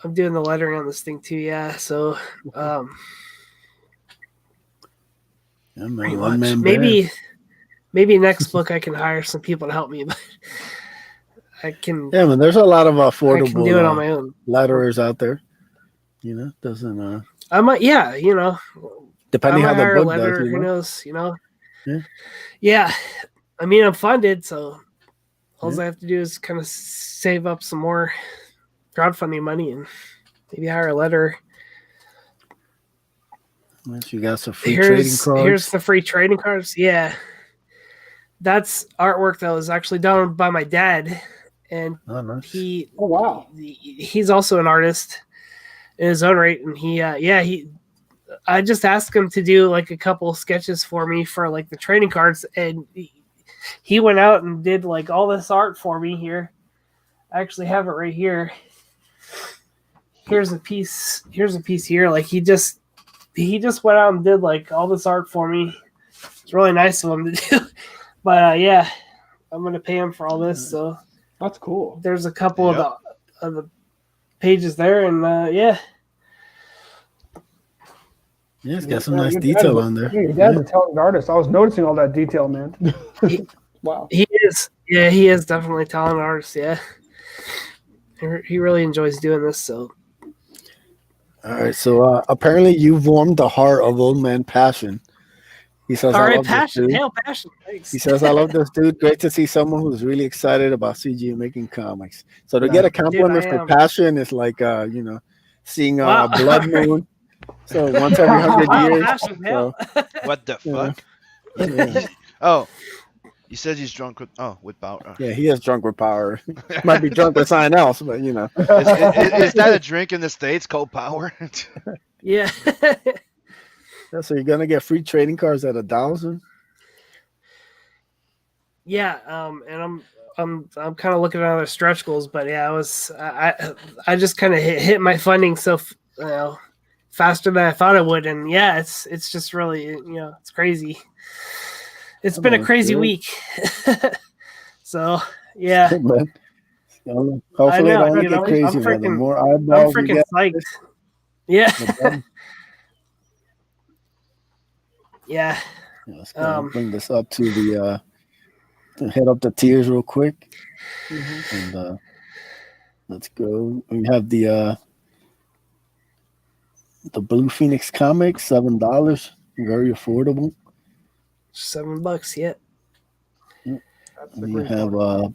[SPEAKER 4] I'm doing the lettering on this thing too, yeah. So, pretty much. Maybe next book I can hire some people to help me, but I can.
[SPEAKER 2] Yeah, man. There's a lot of affordable.
[SPEAKER 4] I can do it on my own.
[SPEAKER 2] Letterers out there. You know, doesn't.
[SPEAKER 4] I might, yeah. You know,
[SPEAKER 2] depending how the book does.
[SPEAKER 4] Who knows? You know.
[SPEAKER 2] Yeah.
[SPEAKER 4] Yeah, I mean, I'm funded, so all I have to do is kind of save up some more crowdfunding money and maybe hire a letterer.
[SPEAKER 2] Once you got some free trading cards.
[SPEAKER 4] Here's the free trading cards. Yeah. That's artwork that was actually done by my dad. And
[SPEAKER 2] nice.
[SPEAKER 4] He's also an artist in his own right. And I just asked him to do like a couple sketches for me for like the trading cards. And he went out and did like all this art for me here. I actually have it right here. Here's a piece here. Like he just went out and did like all this art for me. It's really nice of him to do. But yeah, I'm gonna pay him for all this. So
[SPEAKER 5] that's cool.
[SPEAKER 4] There's a couple of the pages there, and yeah.
[SPEAKER 2] Yeah, it's got some nice detail on there.
[SPEAKER 5] Your dad's a talented artist. I was noticing all that detail, man. Wow.
[SPEAKER 4] He is. Yeah, he is definitely a talented artist. Yeah. He really enjoys doing this. So.
[SPEAKER 2] All right. So apparently you've warmed the heart of Old Man Passion. He says,
[SPEAKER 4] all right, Passion. Hail Passion. Thanks.
[SPEAKER 2] He says, I love this dude. Great to see someone who's really excited about CG and making comics. So to get a compliment for Passion is like, seeing Blood Moon. So once every 100 years.
[SPEAKER 4] Passion,
[SPEAKER 2] so,
[SPEAKER 3] what the fuck?
[SPEAKER 2] Yeah.
[SPEAKER 3] Oh, he says he's drunk with power.
[SPEAKER 2] Yeah, he is drunk with power. Might be drunk with something else, but you know.
[SPEAKER 3] Is that a drink in the States called power?
[SPEAKER 4] Yeah.
[SPEAKER 2] Yeah, so you're gonna get free trading cards at 1,000.
[SPEAKER 4] Yeah, and I'm kind of looking at other stretch goals, but yeah, I just kind of hit my funding so faster than I thought it would, and yeah, it's just really it's crazy. It's been a crazy week. So yeah.
[SPEAKER 2] Man. Hopefully it don't get crazy. The more eyeballs
[SPEAKER 4] I'm freaking psyched. Yeah. Yeah.
[SPEAKER 2] Let's bring this up to the head up the tiers real quick. Mm-hmm. And let's go. We have the Blue Phoenix comics, $7. Very affordable.
[SPEAKER 4] $7, yeah.
[SPEAKER 2] And you have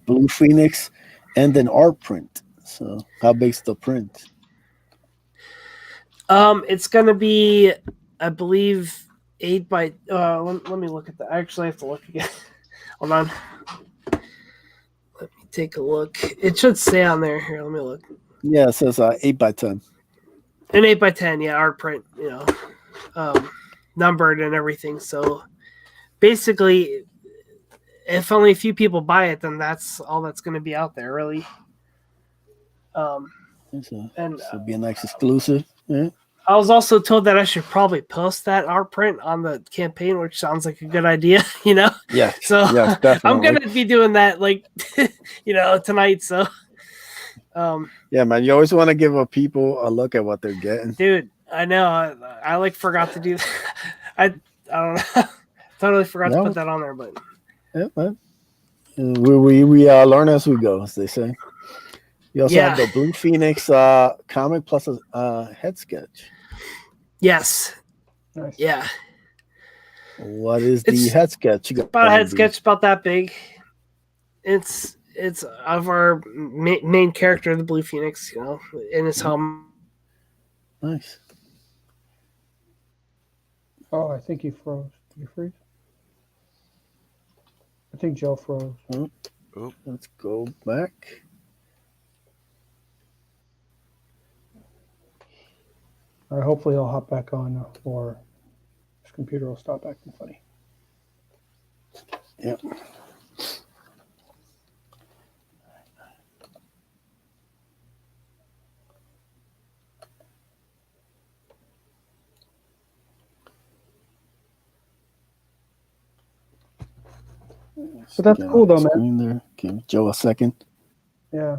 [SPEAKER 2] Blue Phoenix and an art print. So how big's the print?
[SPEAKER 4] It's gonna be, I believe, 8 by. Let me look at that. I actually have to look again. Hold on. Let me take a look. It should say on there. Here, let me look.
[SPEAKER 2] Yeah, it says 8 by 10.
[SPEAKER 4] An 8 by 10, yeah, art print. Numbered and everything. So basically, if only a few people buy it, then that's all that's going to be out there, really. And
[SPEAKER 2] So be a nice exclusive. Yeah.
[SPEAKER 4] I was also told that I should probably post that art print on the campaign, which sounds like a good idea,
[SPEAKER 2] Yes.
[SPEAKER 4] So
[SPEAKER 2] Yes,
[SPEAKER 4] I'm
[SPEAKER 2] definitely.
[SPEAKER 4] gonna be doing that, like, tonight. So,
[SPEAKER 2] Yeah, man. You always want to give people a look at what they're getting.
[SPEAKER 4] dude, I know I like forgot to do that. I don't know, totally forgot to
[SPEAKER 2] No.
[SPEAKER 4] put that on there, but
[SPEAKER 2] Yeah, man. We learn as we go, as they say. You also have the Blue Phoenix comic plus a head sketch.
[SPEAKER 4] yes,
[SPEAKER 5] Nice.
[SPEAKER 4] yeah.
[SPEAKER 2] What is the
[SPEAKER 4] It's
[SPEAKER 2] head sketch?
[SPEAKER 4] about a head sketch about that big. It's of our main character, the Blue Phoenix, in his home.
[SPEAKER 2] Nice.
[SPEAKER 5] Oh, I think he froze. Did he freeze? I think Joe froze.
[SPEAKER 2] Oh, let's go back.
[SPEAKER 5] All right, hopefully he'll hop back on, or his computer will stop acting funny.
[SPEAKER 2] Yep.
[SPEAKER 5] But that's cool though, man.
[SPEAKER 2] There. Give Joe a second.
[SPEAKER 5] Yeah,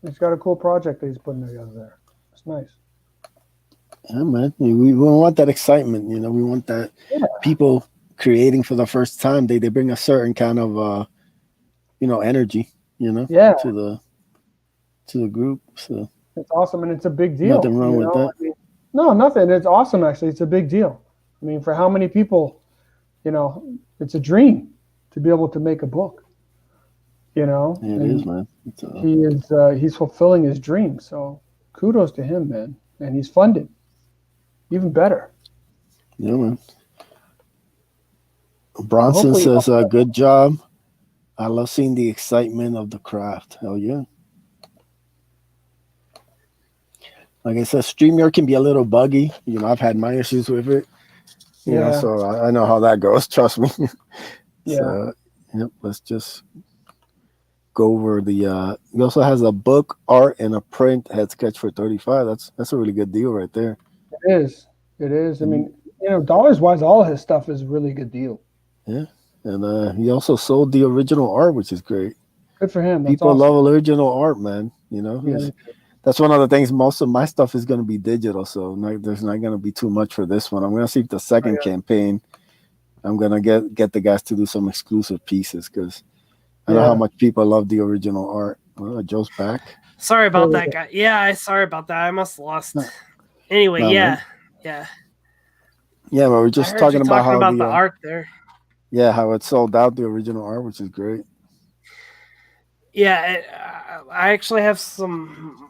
[SPEAKER 5] he's got a cool project that he's putting together there. It's nice.
[SPEAKER 2] Yeah, man. We want that excitement. We want that people creating for the first time. They bring a certain kind of energy.
[SPEAKER 5] Yeah.
[SPEAKER 2] To the group. So
[SPEAKER 5] it's awesome, and it's a big deal.
[SPEAKER 2] Nothing wrong with that.
[SPEAKER 5] I mean, no, nothing. It's awesome, actually. It's a big deal. I mean, for how many people, it's a dream to be able to make a book.
[SPEAKER 2] It is, man.
[SPEAKER 5] He's fulfilling his dream. So kudos to him, man. And he's funded. Even better.
[SPEAKER 2] Yeah, man. Bronson says, good job. I love seeing the excitement of the craft. Hell yeah. Like I said, StreamYard can be a little buggy. I've had my issues with it. So I know how that goes. Trust me.
[SPEAKER 5] Yeah.
[SPEAKER 2] So, let's just go over the. He also has a book, art, and a print head sketch for $35. That's a really good deal right there.
[SPEAKER 5] It is. It is. I mean, dollars wise, all his stuff is a really good deal.
[SPEAKER 2] Yeah, and he also sold the original art, which is great.
[SPEAKER 5] Good for him.
[SPEAKER 2] People
[SPEAKER 5] awesome.
[SPEAKER 2] love original art, man. That's one of the things. Most of my stuff is going to be digital, so there's not going to be too much for this one. I'm going to see if the second campaign, I'm going to get the guys to do some exclusive pieces because I know how much people love the original art. Well, Joe's back.
[SPEAKER 4] Sorry about that, guy. Yeah, sorry about that. I must have lost. Anyway, yeah.
[SPEAKER 2] Yeah, but we're just talking about how
[SPEAKER 4] the art there.
[SPEAKER 2] Yeah, how it sold out the original art, which is great.
[SPEAKER 4] Yeah, I actually have some.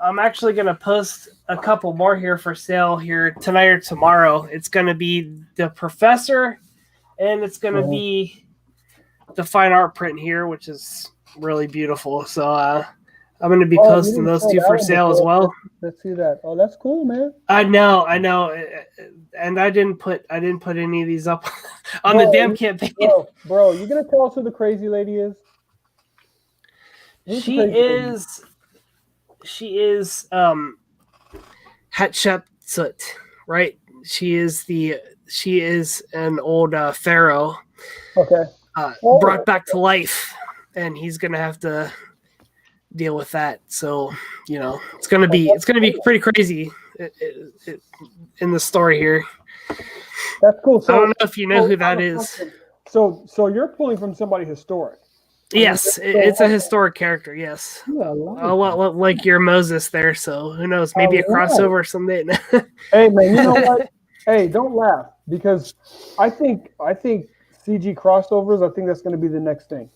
[SPEAKER 4] I'm actually going to post a couple more here for sale here tonight or tomorrow. It's going to be the Professor, and it's going to be the fine art print here, which is really beautiful. So I'm going to be posting those two for sale as well.
[SPEAKER 5] Let's see that. Oh, that's cool, man.
[SPEAKER 4] I know, and I didn't put any of these up on the damn campaign.
[SPEAKER 5] Bro, you gonna tell us who the crazy lady is?
[SPEAKER 4] She is Hatshepsut, right? She is an old pharaoh.
[SPEAKER 5] Okay.
[SPEAKER 4] Brought back to life, and he's gonna have to deal with that. So it's gonna be pretty crazy in the story here.
[SPEAKER 5] That's cool. So
[SPEAKER 4] I don't know if you know who that is.
[SPEAKER 5] So you're pulling from somebody historic.
[SPEAKER 4] Yes, it's a historic character. Yes, like your Moses there. So who knows? Maybe a crossover someday.
[SPEAKER 5] Hey man, you know what? Hey, don't laugh because I think CG crossovers. I think that's going to be the next thing.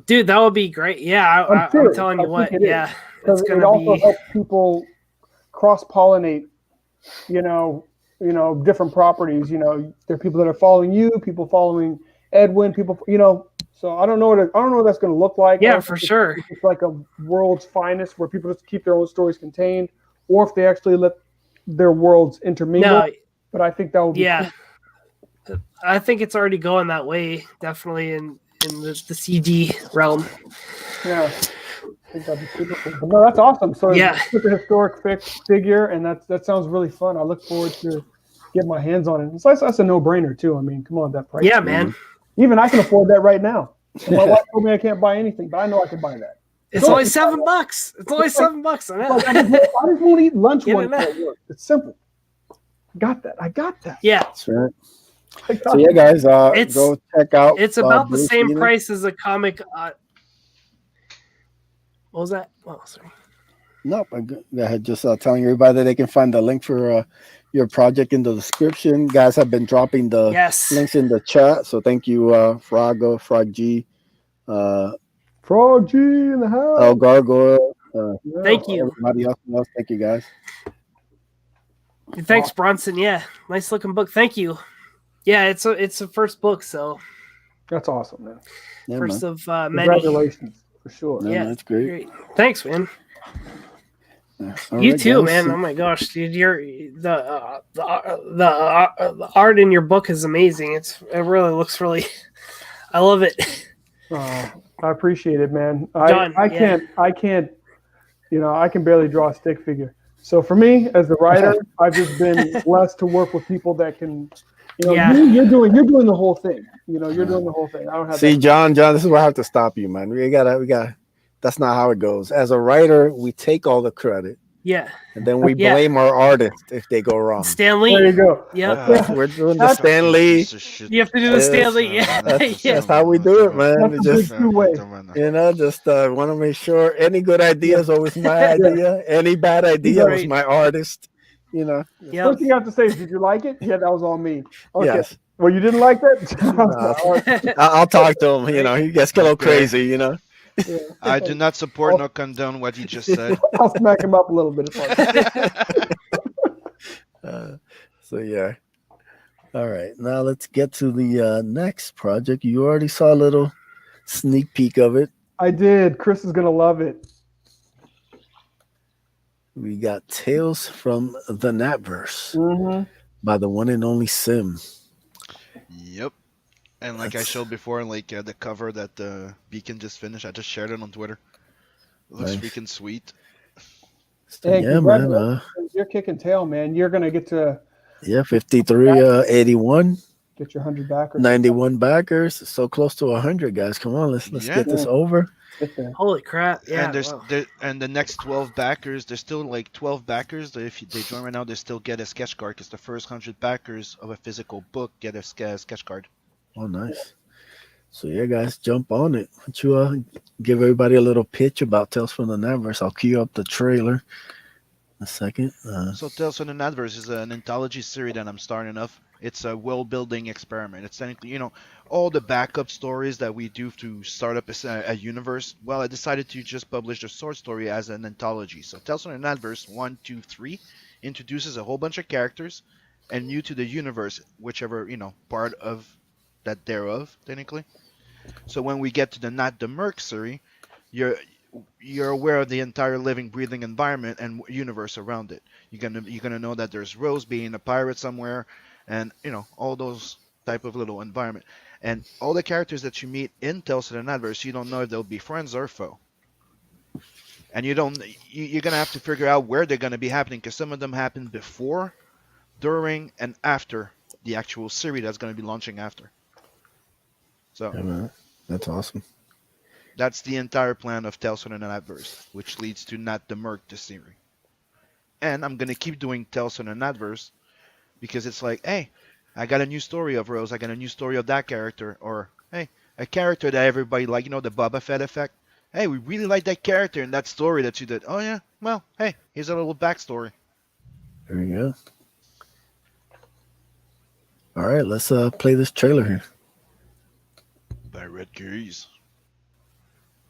[SPEAKER 4] Dude, that would be great. Yeah, I'm telling you what. Yeah,
[SPEAKER 5] because it also helps people cross-pollinate. Different properties. There are people that are following you, people following Edwin, people. So I don't know what that's going to look like.
[SPEAKER 4] Yeah, for sure.
[SPEAKER 5] It's like a world's finest where people just keep their own stories contained, or if they actually let their worlds intermingle. No, but I think that would be
[SPEAKER 4] cool. I think it's already going that way, definitely in the CD realm.
[SPEAKER 5] Yeah. I think that'd be super cool. But no, that's awesome. So
[SPEAKER 4] Yeah.
[SPEAKER 5] it's a historic figure, and that sounds really fun. I look forward to get my hands on it. That's a no-brainer too. I mean, come on, that price.
[SPEAKER 4] Yeah, man.
[SPEAKER 5] Even I can afford that right now. And my wife told me I can't buy anything, but I know I can buy that.
[SPEAKER 4] It's only $7. It's only $7. I know.
[SPEAKER 5] I just want to eat lunch
[SPEAKER 4] Get
[SPEAKER 5] one
[SPEAKER 4] it
[SPEAKER 5] day
[SPEAKER 4] now.
[SPEAKER 5] at work. It's simple. I got that.
[SPEAKER 4] Yeah.
[SPEAKER 2] That's right.
[SPEAKER 5] I got
[SPEAKER 2] So yeah, guys,
[SPEAKER 4] It's-
[SPEAKER 2] go check out.
[SPEAKER 4] It's about the
[SPEAKER 2] Bruce
[SPEAKER 4] same
[SPEAKER 2] Wheeler.
[SPEAKER 4] price as a comic. What was that? Oh, sorry.
[SPEAKER 2] Nope. I had just telling everybody that they can find the link for your project in the description. Guys have been dropping the
[SPEAKER 4] Yes.
[SPEAKER 2] links in the chat, so thank you, Frago, Frog G,
[SPEAKER 5] Frog G in the house.
[SPEAKER 2] El Gargoyle.
[SPEAKER 4] Thank you.
[SPEAKER 2] Everybody else, thank you, guys.
[SPEAKER 4] Thanks, Bronson. Yeah, nice looking book. Thank you. Yeah, it's a first book, so
[SPEAKER 5] That's awesome, man.
[SPEAKER 2] Yeah,
[SPEAKER 4] first
[SPEAKER 2] man.
[SPEAKER 4] of many.
[SPEAKER 5] Congratulations, for sure.
[SPEAKER 2] Yeah,
[SPEAKER 4] Yeah,
[SPEAKER 2] that's great.
[SPEAKER 4] Thanks, man.
[SPEAKER 2] Yeah. All
[SPEAKER 4] You
[SPEAKER 2] right,
[SPEAKER 4] too,
[SPEAKER 2] guys.
[SPEAKER 4] man. Oh my gosh, dude, the art in your book is amazing. It really looks really. I love it.
[SPEAKER 5] I appreciate it, man.
[SPEAKER 4] John,
[SPEAKER 5] I can't. You know, I can barely draw a stick figure. So for me, as the writer, I've just been blessed to work with people that can. You know,
[SPEAKER 4] Yeah.
[SPEAKER 5] you're doing the whole thing. You know, you're doing the whole thing. I don't have.
[SPEAKER 2] See,
[SPEAKER 5] that.
[SPEAKER 2] John, this is where I have to stop you, man. We got. That's not how it goes. As a writer, we take all the credit,
[SPEAKER 4] Yeah,
[SPEAKER 2] and then we
[SPEAKER 4] Yeah.
[SPEAKER 2] blame our artist if they go wrong.
[SPEAKER 4] Stan Lee.
[SPEAKER 5] There you go.
[SPEAKER 4] Yeah,
[SPEAKER 2] We're doing the Stan Lee.
[SPEAKER 4] you have to do the Stan Lee. Yeah,
[SPEAKER 2] That's how we do it, man.
[SPEAKER 5] That's
[SPEAKER 2] Just
[SPEAKER 5] a good way.
[SPEAKER 2] just want to make sure any good idea is always my idea. Any bad idea was
[SPEAKER 4] Right.
[SPEAKER 2] my artist. You know.
[SPEAKER 4] Yep.
[SPEAKER 5] First thing you have to say is, did you like it? Yeah, that was all me. Okay.
[SPEAKER 2] Yes.
[SPEAKER 5] Well, you didn't like that?
[SPEAKER 2] I'll talk to him. You know, he gets a little crazy. You know.
[SPEAKER 5] Yeah.
[SPEAKER 3] I do not support nor condone what you just said.
[SPEAKER 5] I'll smack him up a little bit.
[SPEAKER 2] So yeah. All right. Now let's get to the next project. You already saw a little sneak peek of it.
[SPEAKER 5] I did. Chris is gonna love it.
[SPEAKER 2] We got Tales from the Natverse
[SPEAKER 5] Mm-hmm.
[SPEAKER 2] by the one and only Sim.
[SPEAKER 3] Yep. And like I showed before, like the cover that Beacon just finished, I just shared it on Twitter. It looks
[SPEAKER 2] Nice.
[SPEAKER 3] freaking sweet.
[SPEAKER 2] So,
[SPEAKER 5] Hey,
[SPEAKER 2] yeah, man.
[SPEAKER 5] congratulations. You're kicking tail, man. You're gonna get to
[SPEAKER 2] 53, 81,
[SPEAKER 5] get your 100 backers.
[SPEAKER 2] 91 backers. So close to 100, guys. Come on, let's
[SPEAKER 3] Yeah.
[SPEAKER 2] get this over.
[SPEAKER 5] Get there.
[SPEAKER 4] Holy crap! Yeah,
[SPEAKER 3] And there's
[SPEAKER 4] wow.
[SPEAKER 3] and the next 12 backers, there's still like 12 backers. That if they join right now, they still get a sketch card because the first 100 backers of a physical book get a sketch card.
[SPEAKER 2] Oh, nice. So yeah, guys, jump on it. Why don't you give everybody a little pitch about Tales from the Natverse? I'll cue up the trailer in a second.
[SPEAKER 3] So Tales from the Natverse is an anthology series that I'm starting off. It's a world-building experiment. It's technically, all the backup stories that we do to start up a universe. Well, I decided to just publish the short story as an anthology. So Tales from the Natverse 1, 2, 3 introduces a whole bunch of characters and new to the universe, whichever part of that thereof, technically. So when we get to the Not the Merc series, you're aware of the entire living, breathing environment and universe around it. You're gonna know that there's Rose being a pirate somewhere, and all those type of little environment. And all the characters that you meet in Tales of the Natverse, you don't know if they'll be friends or foe. And you're gonna have to figure out where they're gonna be happening, because some of them happen before, during, and after the actual series that's gonna be launching after. So
[SPEAKER 2] Yeah, man. That's awesome.
[SPEAKER 3] that's the entire plan of Tales from the Natverse, which leads to Not the Merc, the series. And I'm gonna keep doing Tales from the Natverse because it's like, hey, I got a new story of Rose, I got a new story of that character, or hey, a character that everybody like, the Boba Fett effect. Hey, we really like that character in that story that you did. Oh yeah, well, hey, here's a little backstory.
[SPEAKER 2] There you go. All right, let's play this trailer here.
[SPEAKER 3] By Red Keys.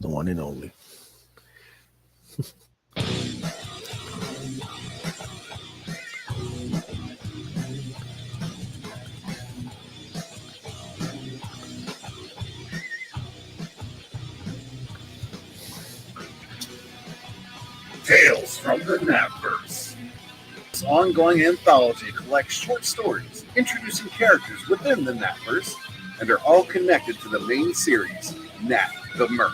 [SPEAKER 2] The one and only.
[SPEAKER 7] Tales from the Natverse. This ongoing anthology collects short stories introducing characters within the Natverse, and are all connected to the main series, Nat the Merc.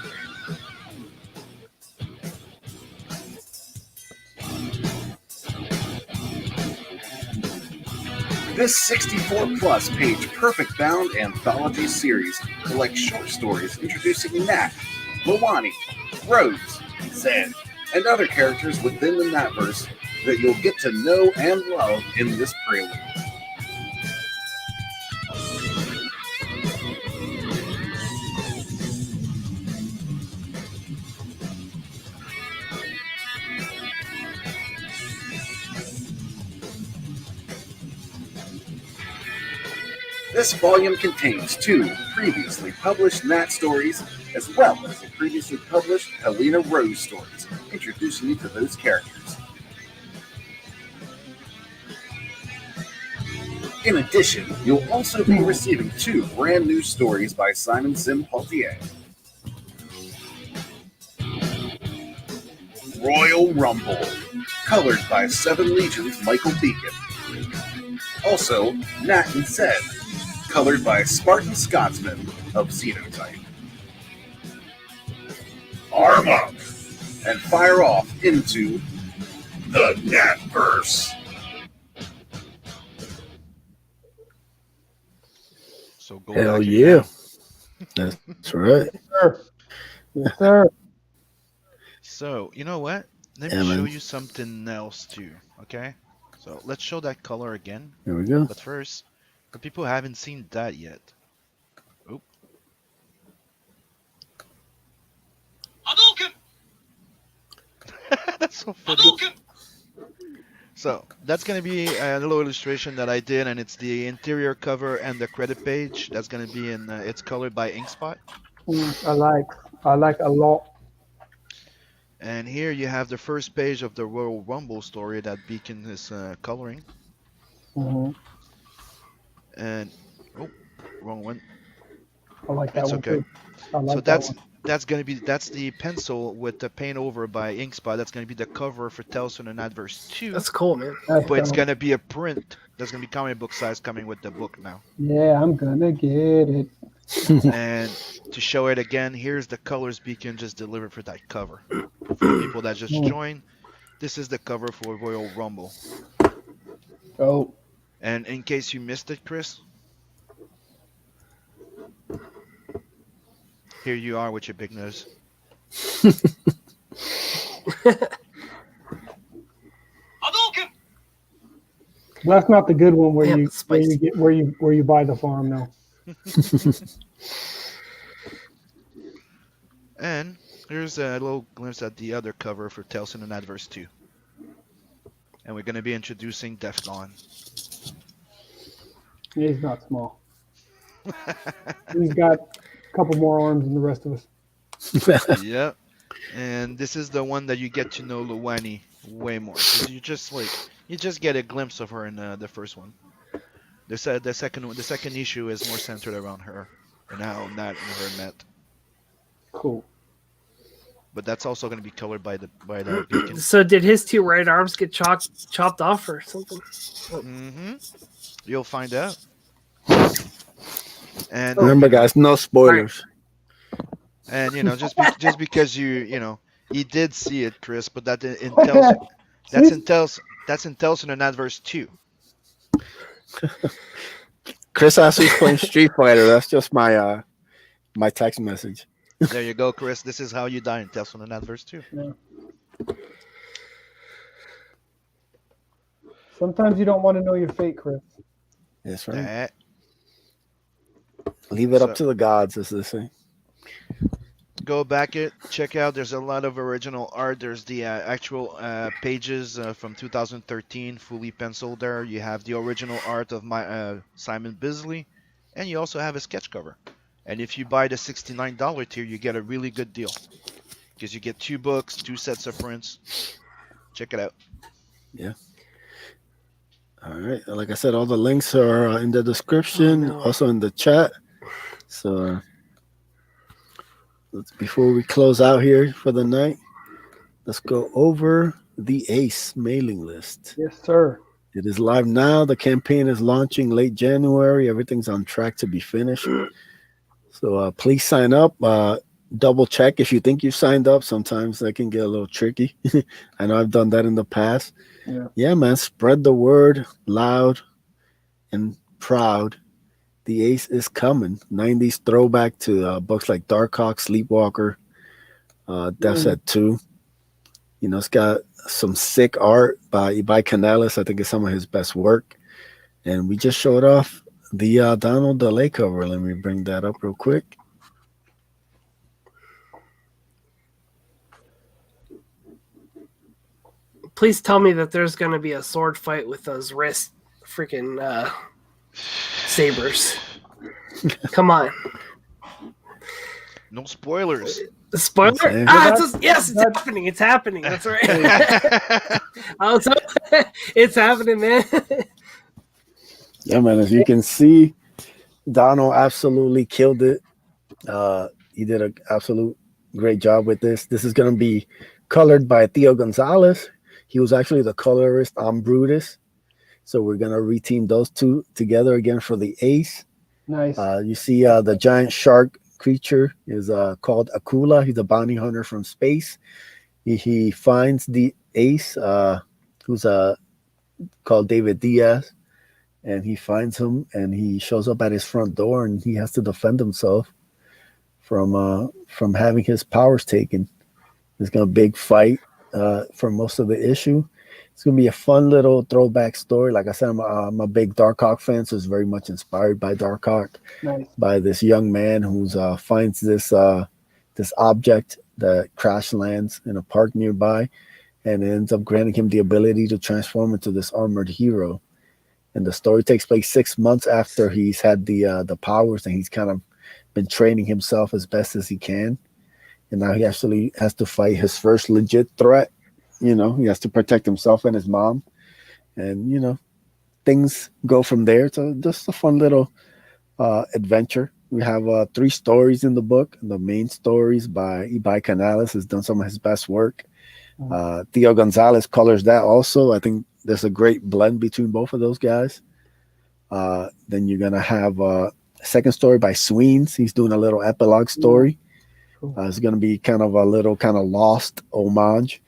[SPEAKER 7] This 64-plus page perfect-bound anthology series collects short stories introducing Nat, Lawani, Rose, Zed, and other characters within the Natverse that you'll get to know and love in this prelude. This volume contains 2 previously published Nat stories, as well as the previously published Helena Rose stories, introducing you to those characters. In addition, you'll also be receiving 2 brand new stories by Simon Sim-Paultier. Royal Rumble, colored by Seven Legions Michael Beacon. Also, Nat and Zed, colored by Spartan Scotsman of Xenotype. Arm up and fire off into the Natverse.
[SPEAKER 3] So go
[SPEAKER 2] Hell
[SPEAKER 3] back
[SPEAKER 2] yeah.
[SPEAKER 3] again.
[SPEAKER 2] That's right.
[SPEAKER 5] Sir. Yes, sir.
[SPEAKER 3] So, you know what? Let
[SPEAKER 2] Yeah,
[SPEAKER 3] me show
[SPEAKER 2] man.
[SPEAKER 3] you something else too, okay? So let's show that color again.
[SPEAKER 2] Here we go.
[SPEAKER 3] But first, for people who haven't seen that yet. Oop. That's so funny. So that's gonna be a little illustration that I did, and it's the interior cover and the credit page. That's gonna be in. It's colored by Inkspot.
[SPEAKER 5] I like a lot.
[SPEAKER 3] And here you have the first page of the Royal Rumble story that Beacon is coloring.
[SPEAKER 5] Hmm.
[SPEAKER 3] And oh, wrong one.
[SPEAKER 5] I like that
[SPEAKER 3] It's
[SPEAKER 5] one
[SPEAKER 3] okay.
[SPEAKER 5] too. I like
[SPEAKER 3] So
[SPEAKER 5] that
[SPEAKER 3] that's
[SPEAKER 5] one.
[SPEAKER 3] that's the pencil with the paint over by Inkspot. That's gonna be the cover for Tales from the Adverse 2.
[SPEAKER 4] That's cool, man.
[SPEAKER 5] That's
[SPEAKER 3] But it's
[SPEAKER 5] dope.
[SPEAKER 3] gonna be a print. That's gonna be comic book size coming with the book now.
[SPEAKER 5] Yeah, I'm gonna get it.
[SPEAKER 3] And to show it again, here's the colors Beacon just delivered for that cover. For the people that just joined, this is the cover for Royal Rumble.
[SPEAKER 5] Oh,
[SPEAKER 3] And in case you missed it, Chris, here you are with your big nose.
[SPEAKER 5] that's not the good one where
[SPEAKER 4] Yeah,
[SPEAKER 5] you
[SPEAKER 4] the spice.
[SPEAKER 5] where you buy the farm though.
[SPEAKER 3] And here's a little glimpse at the other cover for Tales from the Adverse 2. And we're going to be introducing Defcon.
[SPEAKER 5] Yeah, he's not small. He's got a couple more arms than the rest of us.
[SPEAKER 3] Yep. And this is the one that you get to know Luwani way more. 'Cause you just get a glimpse of her in the first one. The second issue is more centered around her and how Nat and her met.
[SPEAKER 5] Cool.
[SPEAKER 3] But that's also going to be colored by the Beacon.
[SPEAKER 4] So did his 2 right arms get chopped off or something?
[SPEAKER 3] Mm-hmm. You'll find out. And
[SPEAKER 2] Remember, guys, no spoilers.
[SPEAKER 3] and just because you did see it, Chris, but that in Tales that's in Tales from the Adverse 2.
[SPEAKER 2] Chris asked who's playing Street Fighter. That's just my my text message.
[SPEAKER 3] There you go, Chris. This is how you die in Tales from the Adverse 2.
[SPEAKER 5] Yeah. Sometimes you don't want to know your fate, Chris.
[SPEAKER 2] That's right.
[SPEAKER 3] Eh,
[SPEAKER 2] Leave it
[SPEAKER 3] So-
[SPEAKER 2] up to the gods, as they say.
[SPEAKER 3] Go back check out. There's a lot of original art. There's the actual pages from 2013, fully penciled there. You have the original art of my Simon Bisley, and you also have a sketch cover. And if you buy the $69 tier, you get a really good deal because you get 2 books, 2 sets of prints. Check it out.
[SPEAKER 2] All right. Like I said, all the links are in the description, also in the chat. So before we close out here for the night, let's go over the ACE mailing list.
[SPEAKER 5] Yes, sir.
[SPEAKER 2] It is live now. The campaign is launching late January. Everything's on track to be finished. So please sign up. Double check if you think you've signed up. Sometimes that can get a little tricky. I know I've done that in the past.
[SPEAKER 5] Yeah.
[SPEAKER 2] Yeah, man. Spread the word loud. and proud. The Ace is coming. 90s throwback to books like Dark Hawk, Sleepwalker, Death's
[SPEAKER 5] Mm,
[SPEAKER 2] at 2. You know, it's got some sick art by Canales. I think it's some of his best work. And we just showed off the Donald DeLay cover. Let me bring that up real quick.
[SPEAKER 4] Please tell me that there's going to be a sword fight with those wrist freaking sabers. Come on.
[SPEAKER 3] No spoilers.
[SPEAKER 4] The spoiler?
[SPEAKER 2] Insane.
[SPEAKER 4] Yes, it's happening. It's happening. That's right. It's happening, man.
[SPEAKER 2] Yeah, man. As you can see, Donald absolutely killed it. He did an absolute great job with this. This is going to be colored by Theo Gonzalez. He was actually the colorist on Brutus. So we're going to reteam those two together again for the Ace.
[SPEAKER 5] nice.
[SPEAKER 2] You see the giant shark creature is called Akula. He's a bounty hunter from space. He finds the Ace, who's called David Diaz, and he finds him and he shows up at his front door and he has to defend himself from having his powers taken. There's gonna be a big fight for most of the issue. It's gonna be a fun little throwback story. Like I said, I'm a big Darkhawk fan, so it's very much inspired by Darkhawk,
[SPEAKER 5] Nice.
[SPEAKER 2] by this young man who's finds this object that crash lands in a park nearby, and it ends up granting him the ability to transform into this armored hero. And the story takes place 6 months after he's had the powers, and he's kind of been training himself as best as he can. And now he actually has to fight his first legit threat. You know, he has to protect himself and his mom, and you know, things go from there. So just a fun little adventure. We have 3 stories in the book. The main stories by Canales has done some of his best work. Theo Gonzalez colors that also. I think there's a great blend between both of those guys. Then you're gonna have a second story by Sweens. He's doing a little epilogue story. It's gonna be kind of a little kind of lost homage.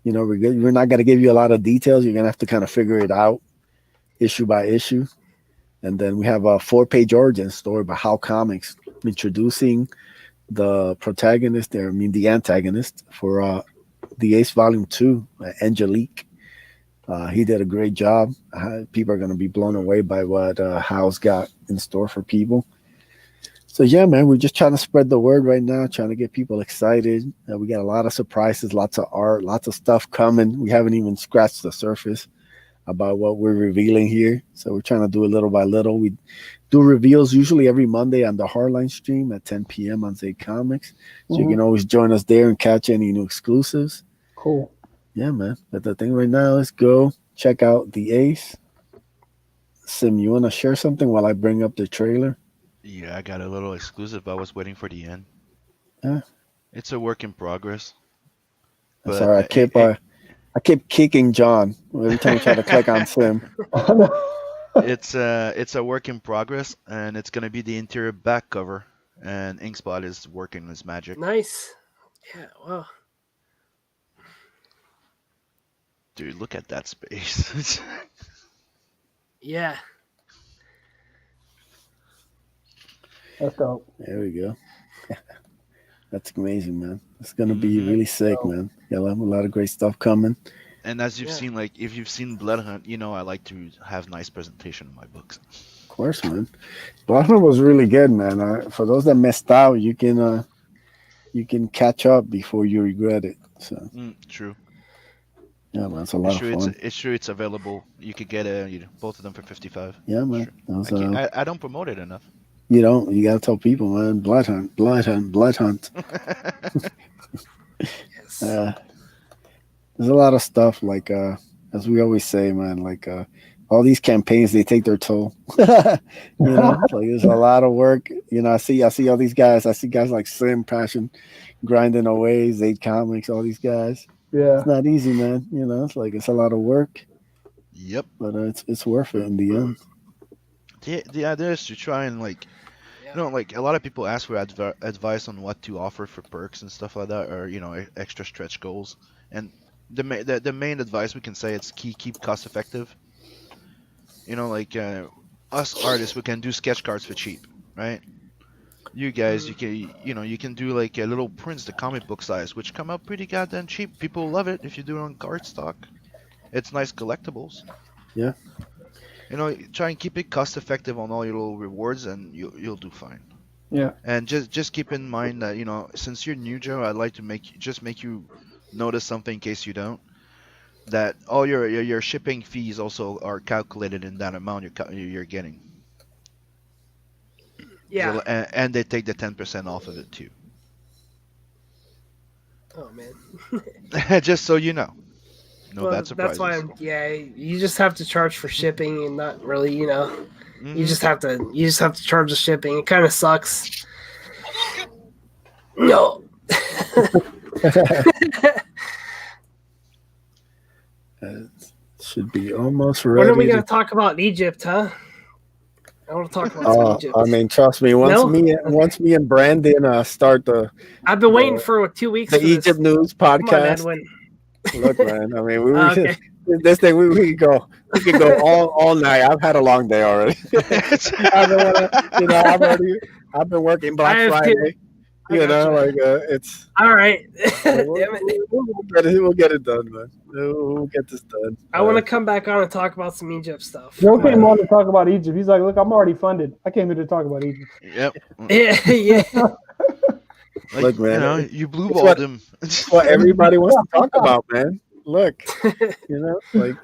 [SPEAKER 2] You know, we're not gonna give you a lot of details. You're gonna have to kind of figure it out issue by issue. And then we have a 4-page origin story by How Comics, introducing the protagonist there, I mean the antagonist for the Ace Volume 2, Angelique. He did a great job. People are going to be blown away by what Hal's got in store for people. So yeah, man, we're just trying to spread the word right now, trying to get people excited. We got a lot of surprises, lots of art, lots of stuff coming. We haven't even scratched the surface about what we're revealing here. So we're trying to do it little by little. We do reveals usually every Monday on the Hardline stream at 10 p.m. on Zay Comics. So you can always join us there and catch any new exclusives.
[SPEAKER 5] Cool.
[SPEAKER 2] Yeah, man. But the thing right now is go check out the Ace. Sim, you want to share something while I bring up the trailer?
[SPEAKER 3] Yeah, I got a little exclusive. I was waiting for the end.
[SPEAKER 2] Yeah.
[SPEAKER 3] It's a work in progress. But
[SPEAKER 2] Sorry, I keep kicking John every time I try to click on Sim.
[SPEAKER 3] it's a work in progress, and it's gonna be the interior back cover. And Inkspot is working his magic.
[SPEAKER 4] Nice. Yeah. Well.
[SPEAKER 3] Dude, look at that space.
[SPEAKER 4] Yeah.
[SPEAKER 5] That's dope.
[SPEAKER 2] There we go. That's amazing, man. It's gonna be really sick, man. Yeah, a lot of great stuff coming.
[SPEAKER 3] And as you've seen, like if you've seen Blood Hunt, you know I like to have nice presentation in my books.
[SPEAKER 2] Of course, man. Blood Hunt was really good, man. For those that missed out, you can catch up before you regret it. So
[SPEAKER 3] True.
[SPEAKER 2] yeah, man, it's a lot of fun.
[SPEAKER 3] It's available. You could get both of them for 55.
[SPEAKER 2] Yeah, man.
[SPEAKER 3] Sure. I don't promote it enough.
[SPEAKER 2] You don't. You gotta tell people, man. Blood Hunt, Blood Hunt, Blood Hunt.
[SPEAKER 4] Yes.
[SPEAKER 2] There's a lot of stuff like as we always say, man, like all these campaigns, they take their toll. You know, like there's a lot of work. You know, I see all these guys. I see guys like Sim, Passion, grinding away, Zay Comics, all these guys.
[SPEAKER 5] Yeah.
[SPEAKER 2] It's not easy, man. You know, it's a lot of work.
[SPEAKER 3] Yep.
[SPEAKER 2] But it's worth it in the end.
[SPEAKER 3] The idea is to try and like, you know, like a lot of people ask for advice on what to offer for perks and stuff like that, or you know, extra stretch goals. And the main advice we can say is keep cost effective. You know, like us artists, we can do sketch cards for cheap, right? You guys, you can you can do like a little prints, the comic book size, which come out pretty goddamn cheap. People love it if you do it on cardstock. It's nice collectibles.
[SPEAKER 2] Yeah.
[SPEAKER 3] Try and keep it cost effective on all your little rewards, and you'll do fine.
[SPEAKER 5] Yeah.
[SPEAKER 3] And just keep in mind that since you're new, Joe, I'd like to make you notice something in case you don't. That all your shipping fees also are calculated in that amount you're getting.
[SPEAKER 4] Yeah.
[SPEAKER 3] And they take the 10% off of it too.
[SPEAKER 4] Oh man.
[SPEAKER 3] Just so you know. No
[SPEAKER 4] Well,
[SPEAKER 3] bad surprises.
[SPEAKER 4] that's why you just have to charge for shipping and not really,
[SPEAKER 3] Mhm.
[SPEAKER 4] you just have to charge the shipping. It kind of sucks. No.
[SPEAKER 2] It should be almost ready.
[SPEAKER 4] When are we going to talk about Egypt, huh? I want to talk about some Egypt.
[SPEAKER 2] I mean, trust me. Once me and Brandon start
[SPEAKER 4] I've been waiting for 2 weeks.
[SPEAKER 2] The
[SPEAKER 4] for
[SPEAKER 2] Egypt
[SPEAKER 4] this.
[SPEAKER 2] News
[SPEAKER 4] Come on,
[SPEAKER 2] podcast.
[SPEAKER 4] Edwin.
[SPEAKER 2] Look, man. I mean,
[SPEAKER 4] Okay.
[SPEAKER 2] this thing we could go all night. I've had a long day already. I've been working Black Friday. It's
[SPEAKER 4] all right.
[SPEAKER 2] We'll get it done, man. We'll get this done.
[SPEAKER 4] I want to come back on and talk about some Egypt stuff.
[SPEAKER 5] Joe came on to talk about Egypt. He's like, look, I'm already funded. I came here to talk about Egypt.
[SPEAKER 3] Yep.
[SPEAKER 4] Yeah.
[SPEAKER 2] Look, man.
[SPEAKER 3] You blue balled him.
[SPEAKER 2] It's what everybody wants to talk about, man. Look, like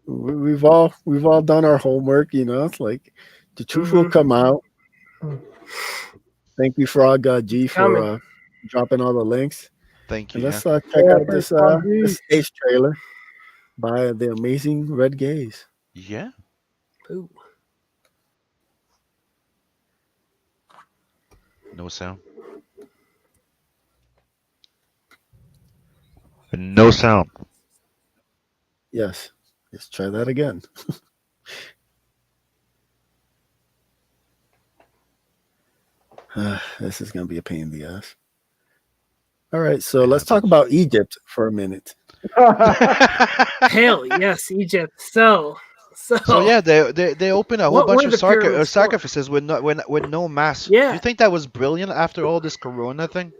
[SPEAKER 2] we've all done our homework. It's like the truth will come out. Thank you, Frog G, for dropping all the links.
[SPEAKER 3] Thank you.
[SPEAKER 2] And let's check out this stage trailer by the amazing Red Gaze.
[SPEAKER 3] Yeah.
[SPEAKER 4] Ooh.
[SPEAKER 3] No sound. No sound.
[SPEAKER 2] Yes. Let's try that again. This is going to be a pain in the ass. All right, so let's talk about Egypt for a minute.
[SPEAKER 4] Hell yes, Egypt. So
[SPEAKER 3] yeah, they open a whole bunch of sacrifices with no mass.
[SPEAKER 4] Yeah.
[SPEAKER 3] You think that was brilliant after all this Corona thing?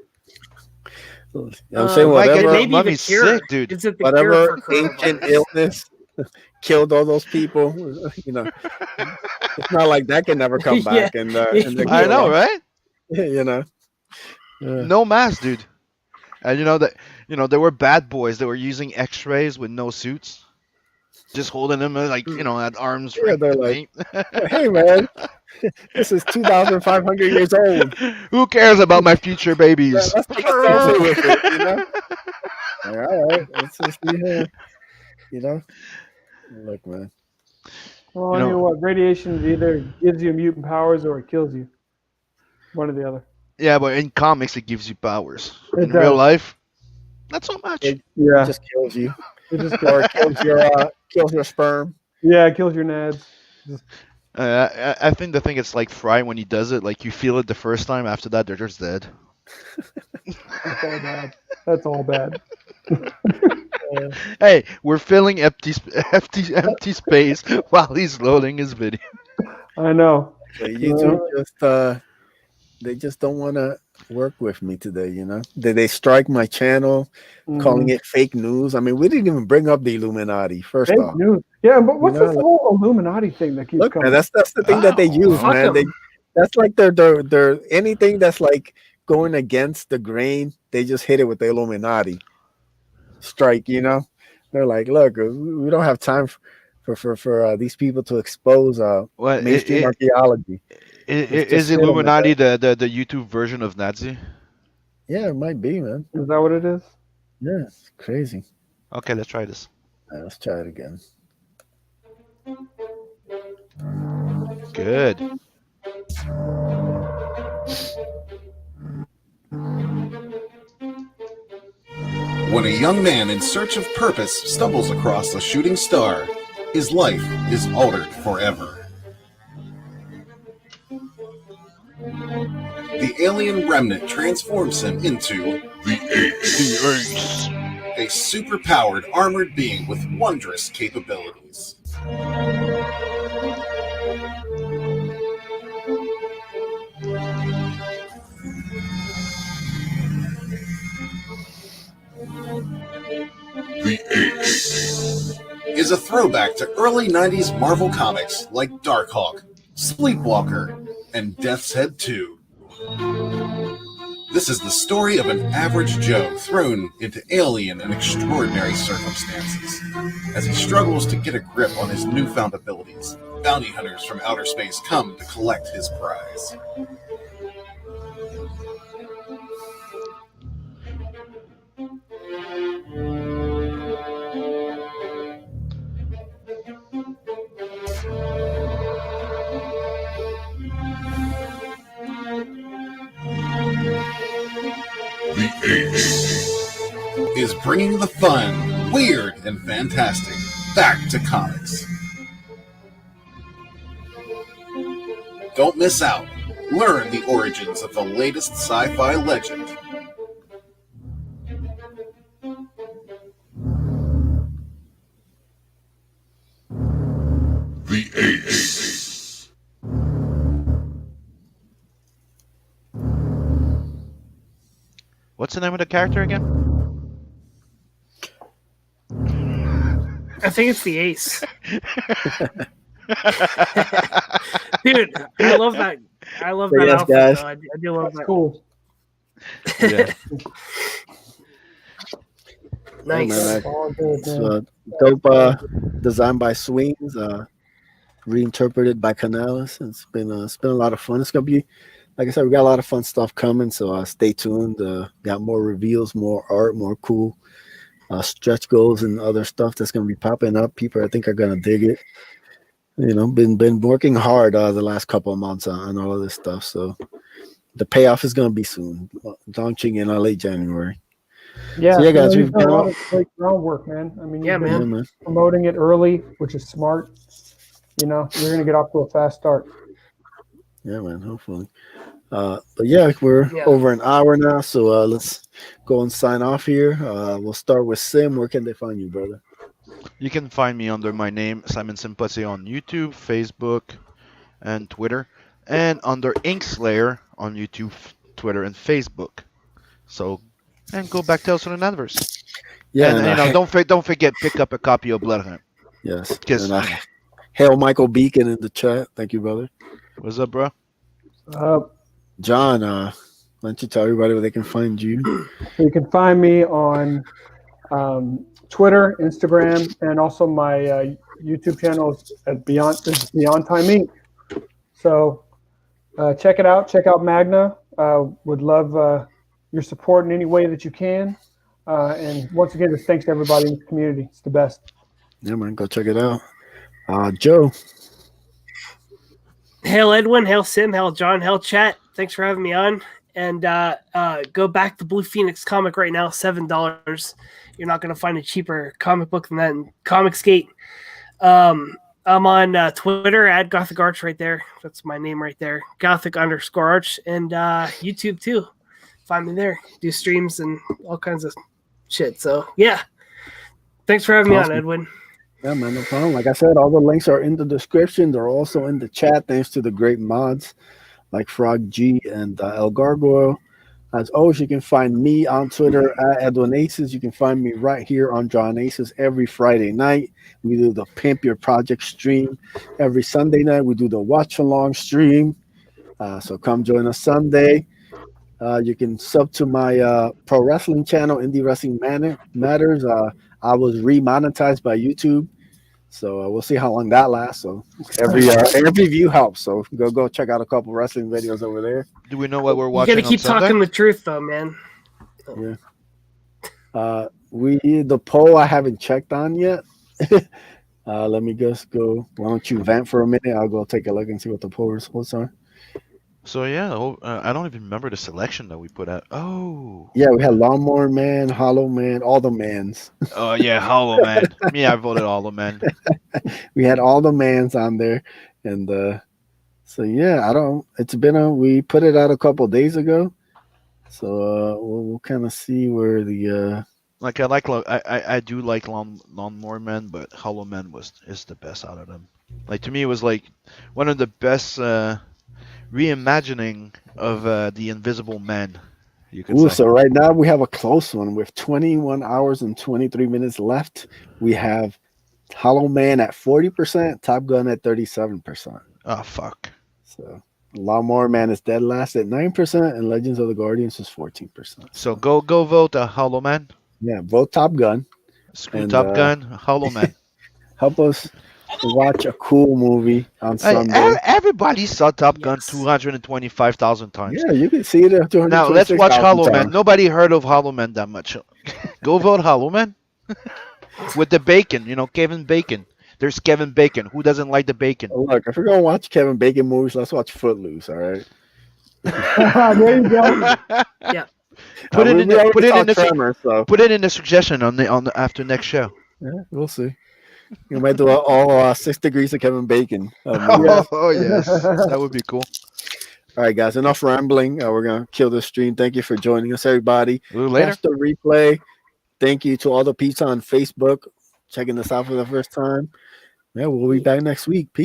[SPEAKER 2] I'm saying whatever.
[SPEAKER 3] Mummy's sick, dude.
[SPEAKER 4] Is it the
[SPEAKER 2] whatever
[SPEAKER 4] cure for
[SPEAKER 2] ancient illness killed all those people. It's not like that can never come back. And
[SPEAKER 3] I know, right? No mask, dude. And there were bad boys that were using X-rays with no suits, just holding them like at arms.
[SPEAKER 2] Yeah, they're like, hey man, this is 2,500 years old.
[SPEAKER 3] Who cares about my future babies?
[SPEAKER 2] Yeah, let's take a selfie with it, All right, let's just be here. Look, man.
[SPEAKER 5] Well, I mean, what radiation either gives you mutant powers or it kills you. One or the other.
[SPEAKER 3] Yeah, but in comics it gives you powers.
[SPEAKER 5] It
[SPEAKER 3] In
[SPEAKER 5] does.
[SPEAKER 3] real life, not so much.
[SPEAKER 2] It
[SPEAKER 5] Yeah.
[SPEAKER 2] just kills you,
[SPEAKER 5] It just
[SPEAKER 2] or kills your sperm.
[SPEAKER 5] Yeah, it kills your nads.
[SPEAKER 3] I think it's like Fry when he does it. Like you feel it the first time. After that, they're just dead.
[SPEAKER 5] That's all bad. That's all bad.
[SPEAKER 3] Hey, we're filling empty space while he's loading his video.
[SPEAKER 5] I know.
[SPEAKER 2] YouTube they just don't want to work with me today. They strike my channel, calling it fake news. I mean, we didn't even bring up the Illuminati first
[SPEAKER 5] Fake
[SPEAKER 2] off.
[SPEAKER 5] news. Yeah, but what's this whole Illuminati thing that keeps coming?
[SPEAKER 2] Man, that's the thing that they use,
[SPEAKER 4] Fuck
[SPEAKER 2] man.
[SPEAKER 4] 'em.
[SPEAKER 2] That's like they're anything that's like going against the grain. They just hit it with the Illuminati strike. They're like, look, we don't have time for these people to expose mainstream archaeology.
[SPEAKER 3] Is Illuminati the YouTube version of Nazi?
[SPEAKER 2] Yeah, it might be, man.
[SPEAKER 5] Is that what it is?
[SPEAKER 2] Yeah, it's crazy.
[SPEAKER 3] Okay, let's try this.
[SPEAKER 2] All right, let's try it again.
[SPEAKER 3] Good.
[SPEAKER 7] When a young man in search of purpose stumbles across a shooting star, his life is altered forever. The alien remnant transforms him into the Ace, a super-powered armored being with wondrous capabilities. is a throwback to early 90s Marvel comics like Darkhawk, Sleepwalker, and Death's Head 2. This is the story of an average Joe thrown into alien and extraordinary circumstances. As he struggles to get a grip on his newfound abilities, bounty hunters from outer space come to collect his prize. The Ace is bringing the fun, weird, and fantastic back to comics. Don't miss out. Learn the origins of the latest sci-fi legend. The Ace.
[SPEAKER 3] What's the name of the character again?
[SPEAKER 4] I think it's the Ace. Dude, I love that. I love that
[SPEAKER 2] Yes,
[SPEAKER 4] outfit,
[SPEAKER 2] guys.
[SPEAKER 4] though. I do love
[SPEAKER 5] That's
[SPEAKER 4] that.
[SPEAKER 5] cool.
[SPEAKER 3] Yeah.
[SPEAKER 4] Nice.
[SPEAKER 2] Yeah, man,
[SPEAKER 5] All good,
[SPEAKER 2] it's
[SPEAKER 5] man.
[SPEAKER 2] dope designed by Swings, reinterpreted by Canales. It's been a lot of fun. It's gonna be, like I said, we got a lot of fun stuff coming. So stay tuned. Got more reveals, more art, more cool stretch goals and other stuff that's gonna be popping up. People I think are gonna dig it. You know, been working hard the last couple of months on all of this stuff. So the payoff is gonna be soon, launching in late January.
[SPEAKER 5] Yeah,
[SPEAKER 2] So, yeah, guys,
[SPEAKER 5] you've
[SPEAKER 2] we've
[SPEAKER 5] done a
[SPEAKER 2] got
[SPEAKER 5] lot of great groundwork, man. I mean,
[SPEAKER 4] Yeah,
[SPEAKER 5] you've been
[SPEAKER 2] Yeah,
[SPEAKER 4] man.
[SPEAKER 2] man.
[SPEAKER 5] promoting it early, which is smart. You know, you're going to get off to a fast start.
[SPEAKER 2] Yeah, man. Hopefully. But yeah, we're
[SPEAKER 4] Yeah.
[SPEAKER 2] over an hour now, so let's go and sign off here. We'll start with Sim. Where can they find you, brother?
[SPEAKER 3] You can find me under my name, Simon Simpotsi, on YouTube, Facebook, and Twitter, and under Inkslayer on YouTube, Twitter, and Facebook. So, and go back to Tales from the Universe.
[SPEAKER 2] Yeah,
[SPEAKER 3] and you know, don't forget, pick up a copy of Blood Hunt.
[SPEAKER 2] yes,
[SPEAKER 3] Because
[SPEAKER 2] and hail Michael Beacon in the chat. Thank you, brother.
[SPEAKER 3] what's up, bro?
[SPEAKER 2] John, why don't you tell everybody where they can find you?
[SPEAKER 5] You can find me on Twitter, Instagram, and also my YouTube channel is Beyond Time Inc. So check it out. Check out Magna. Would love your support in any way that you can. And once again, just thanks to everybody in the community. It's the best.
[SPEAKER 2] Yeah, man, go check it out. Joe.
[SPEAKER 4] Hail Edwin, hail Sim, hail John, hail chat. Thanks for having me on. And go back to Blue Phoenix comic right now, $7. You're not going to find a cheaper comic book than that in Comicsgate. I'm on Twitter at Gothic Arch right there. That's my name right there. Gothic_Arch. And YouTube too. Find me there. Do streams and all kinds of shit. So yeah. Thanks for having me on, Edwin.
[SPEAKER 2] Yeah, man, no problem. Like I said, all the links are in the description. They're also in the chat, thanks to the great mods like Frog G and El Gargoyle. As always, you can find me on Twitter at Edwin Aces. You can find me right here on John Aces every Friday night. We do the Pimp Your Project stream. Every Sunday night, we do the Watch Along stream. So come join us Sunday. You can sub to my pro wrestling channel, Indie Wrestling Matters. I was remonetized by YouTube, so we'll see how long that lasts. So every view helps. So go check out a couple wrestling videos over there.
[SPEAKER 3] Do we know what we're
[SPEAKER 4] You
[SPEAKER 3] watching?
[SPEAKER 4] got to keep
[SPEAKER 3] on Sunday?
[SPEAKER 4] talking the truth, though, man.
[SPEAKER 2] Yeah. The poll I haven't checked on yet. Let me just go. Why don't you vent for a minute? I'll go take a look and see what the poll results are.
[SPEAKER 3] So yeah, I don't even remember the selection that we put out. Oh.
[SPEAKER 2] Yeah, we had Lawnmower Man, Hollow Man, all the mans.
[SPEAKER 3] Oh yeah, Hollow Man. Yeah, I voted Hollow Man.
[SPEAKER 2] We had all the mans on there, and so yeah, we put it out a couple of days ago, so we'll kind of see where the
[SPEAKER 3] I do like Lawnmower Man, but Hollow Man is the best out of them. Like to me, it was like one of the best reimagining of the Invisible Man. You could say.
[SPEAKER 2] So right now we have a close one with 21 hours and 23 minutes left. We have Hollow Man at 40%, Top Gun at 37%.
[SPEAKER 3] Oh fuck.
[SPEAKER 2] So Lawnmower Man is dead last at 9%, and Legends of the Guardians is 14%.
[SPEAKER 3] So go vote Hollow Man.
[SPEAKER 2] Yeah, vote Top Gun
[SPEAKER 3] Screw
[SPEAKER 2] and
[SPEAKER 3] Top Gun. Hollow Man.
[SPEAKER 2] help us watch a cool movie on
[SPEAKER 3] Hey,
[SPEAKER 2] Sunday.
[SPEAKER 3] everybody saw Top Gun
[SPEAKER 4] Yes.
[SPEAKER 3] 225,000 times.
[SPEAKER 2] Yeah, you can see it at
[SPEAKER 3] Now let's watch
[SPEAKER 2] 226,000
[SPEAKER 3] Hollow Man.
[SPEAKER 2] times.
[SPEAKER 3] Nobody heard of Hollow Man that much. Go vote Hollow Man with the bacon. You know, Kevin Bacon. There's Kevin Bacon. Who doesn't like the bacon?
[SPEAKER 2] Oh, look, if we're gonna watch Kevin Bacon movies, let's watch Footloose. All right.
[SPEAKER 5] There you go.
[SPEAKER 3] Put it in
[SPEAKER 2] We
[SPEAKER 3] the
[SPEAKER 2] already
[SPEAKER 3] put it
[SPEAKER 2] saw
[SPEAKER 3] in the
[SPEAKER 2] Tremor, so
[SPEAKER 3] put it in the suggestion on the after next show.
[SPEAKER 2] yeah, we'll see. You might do all 6 degrees of Kevin Bacon. Movies.
[SPEAKER 3] Oh yes, that would be cool.
[SPEAKER 2] All right, guys, enough rambling. We're gonna kill this stream. Thank you for joining us, everybody.
[SPEAKER 3] A little later.
[SPEAKER 2] Catch the replay. Thank you to all the peeps on Facebook checking this out for the first time. Yeah, we'll be back next week. Peace.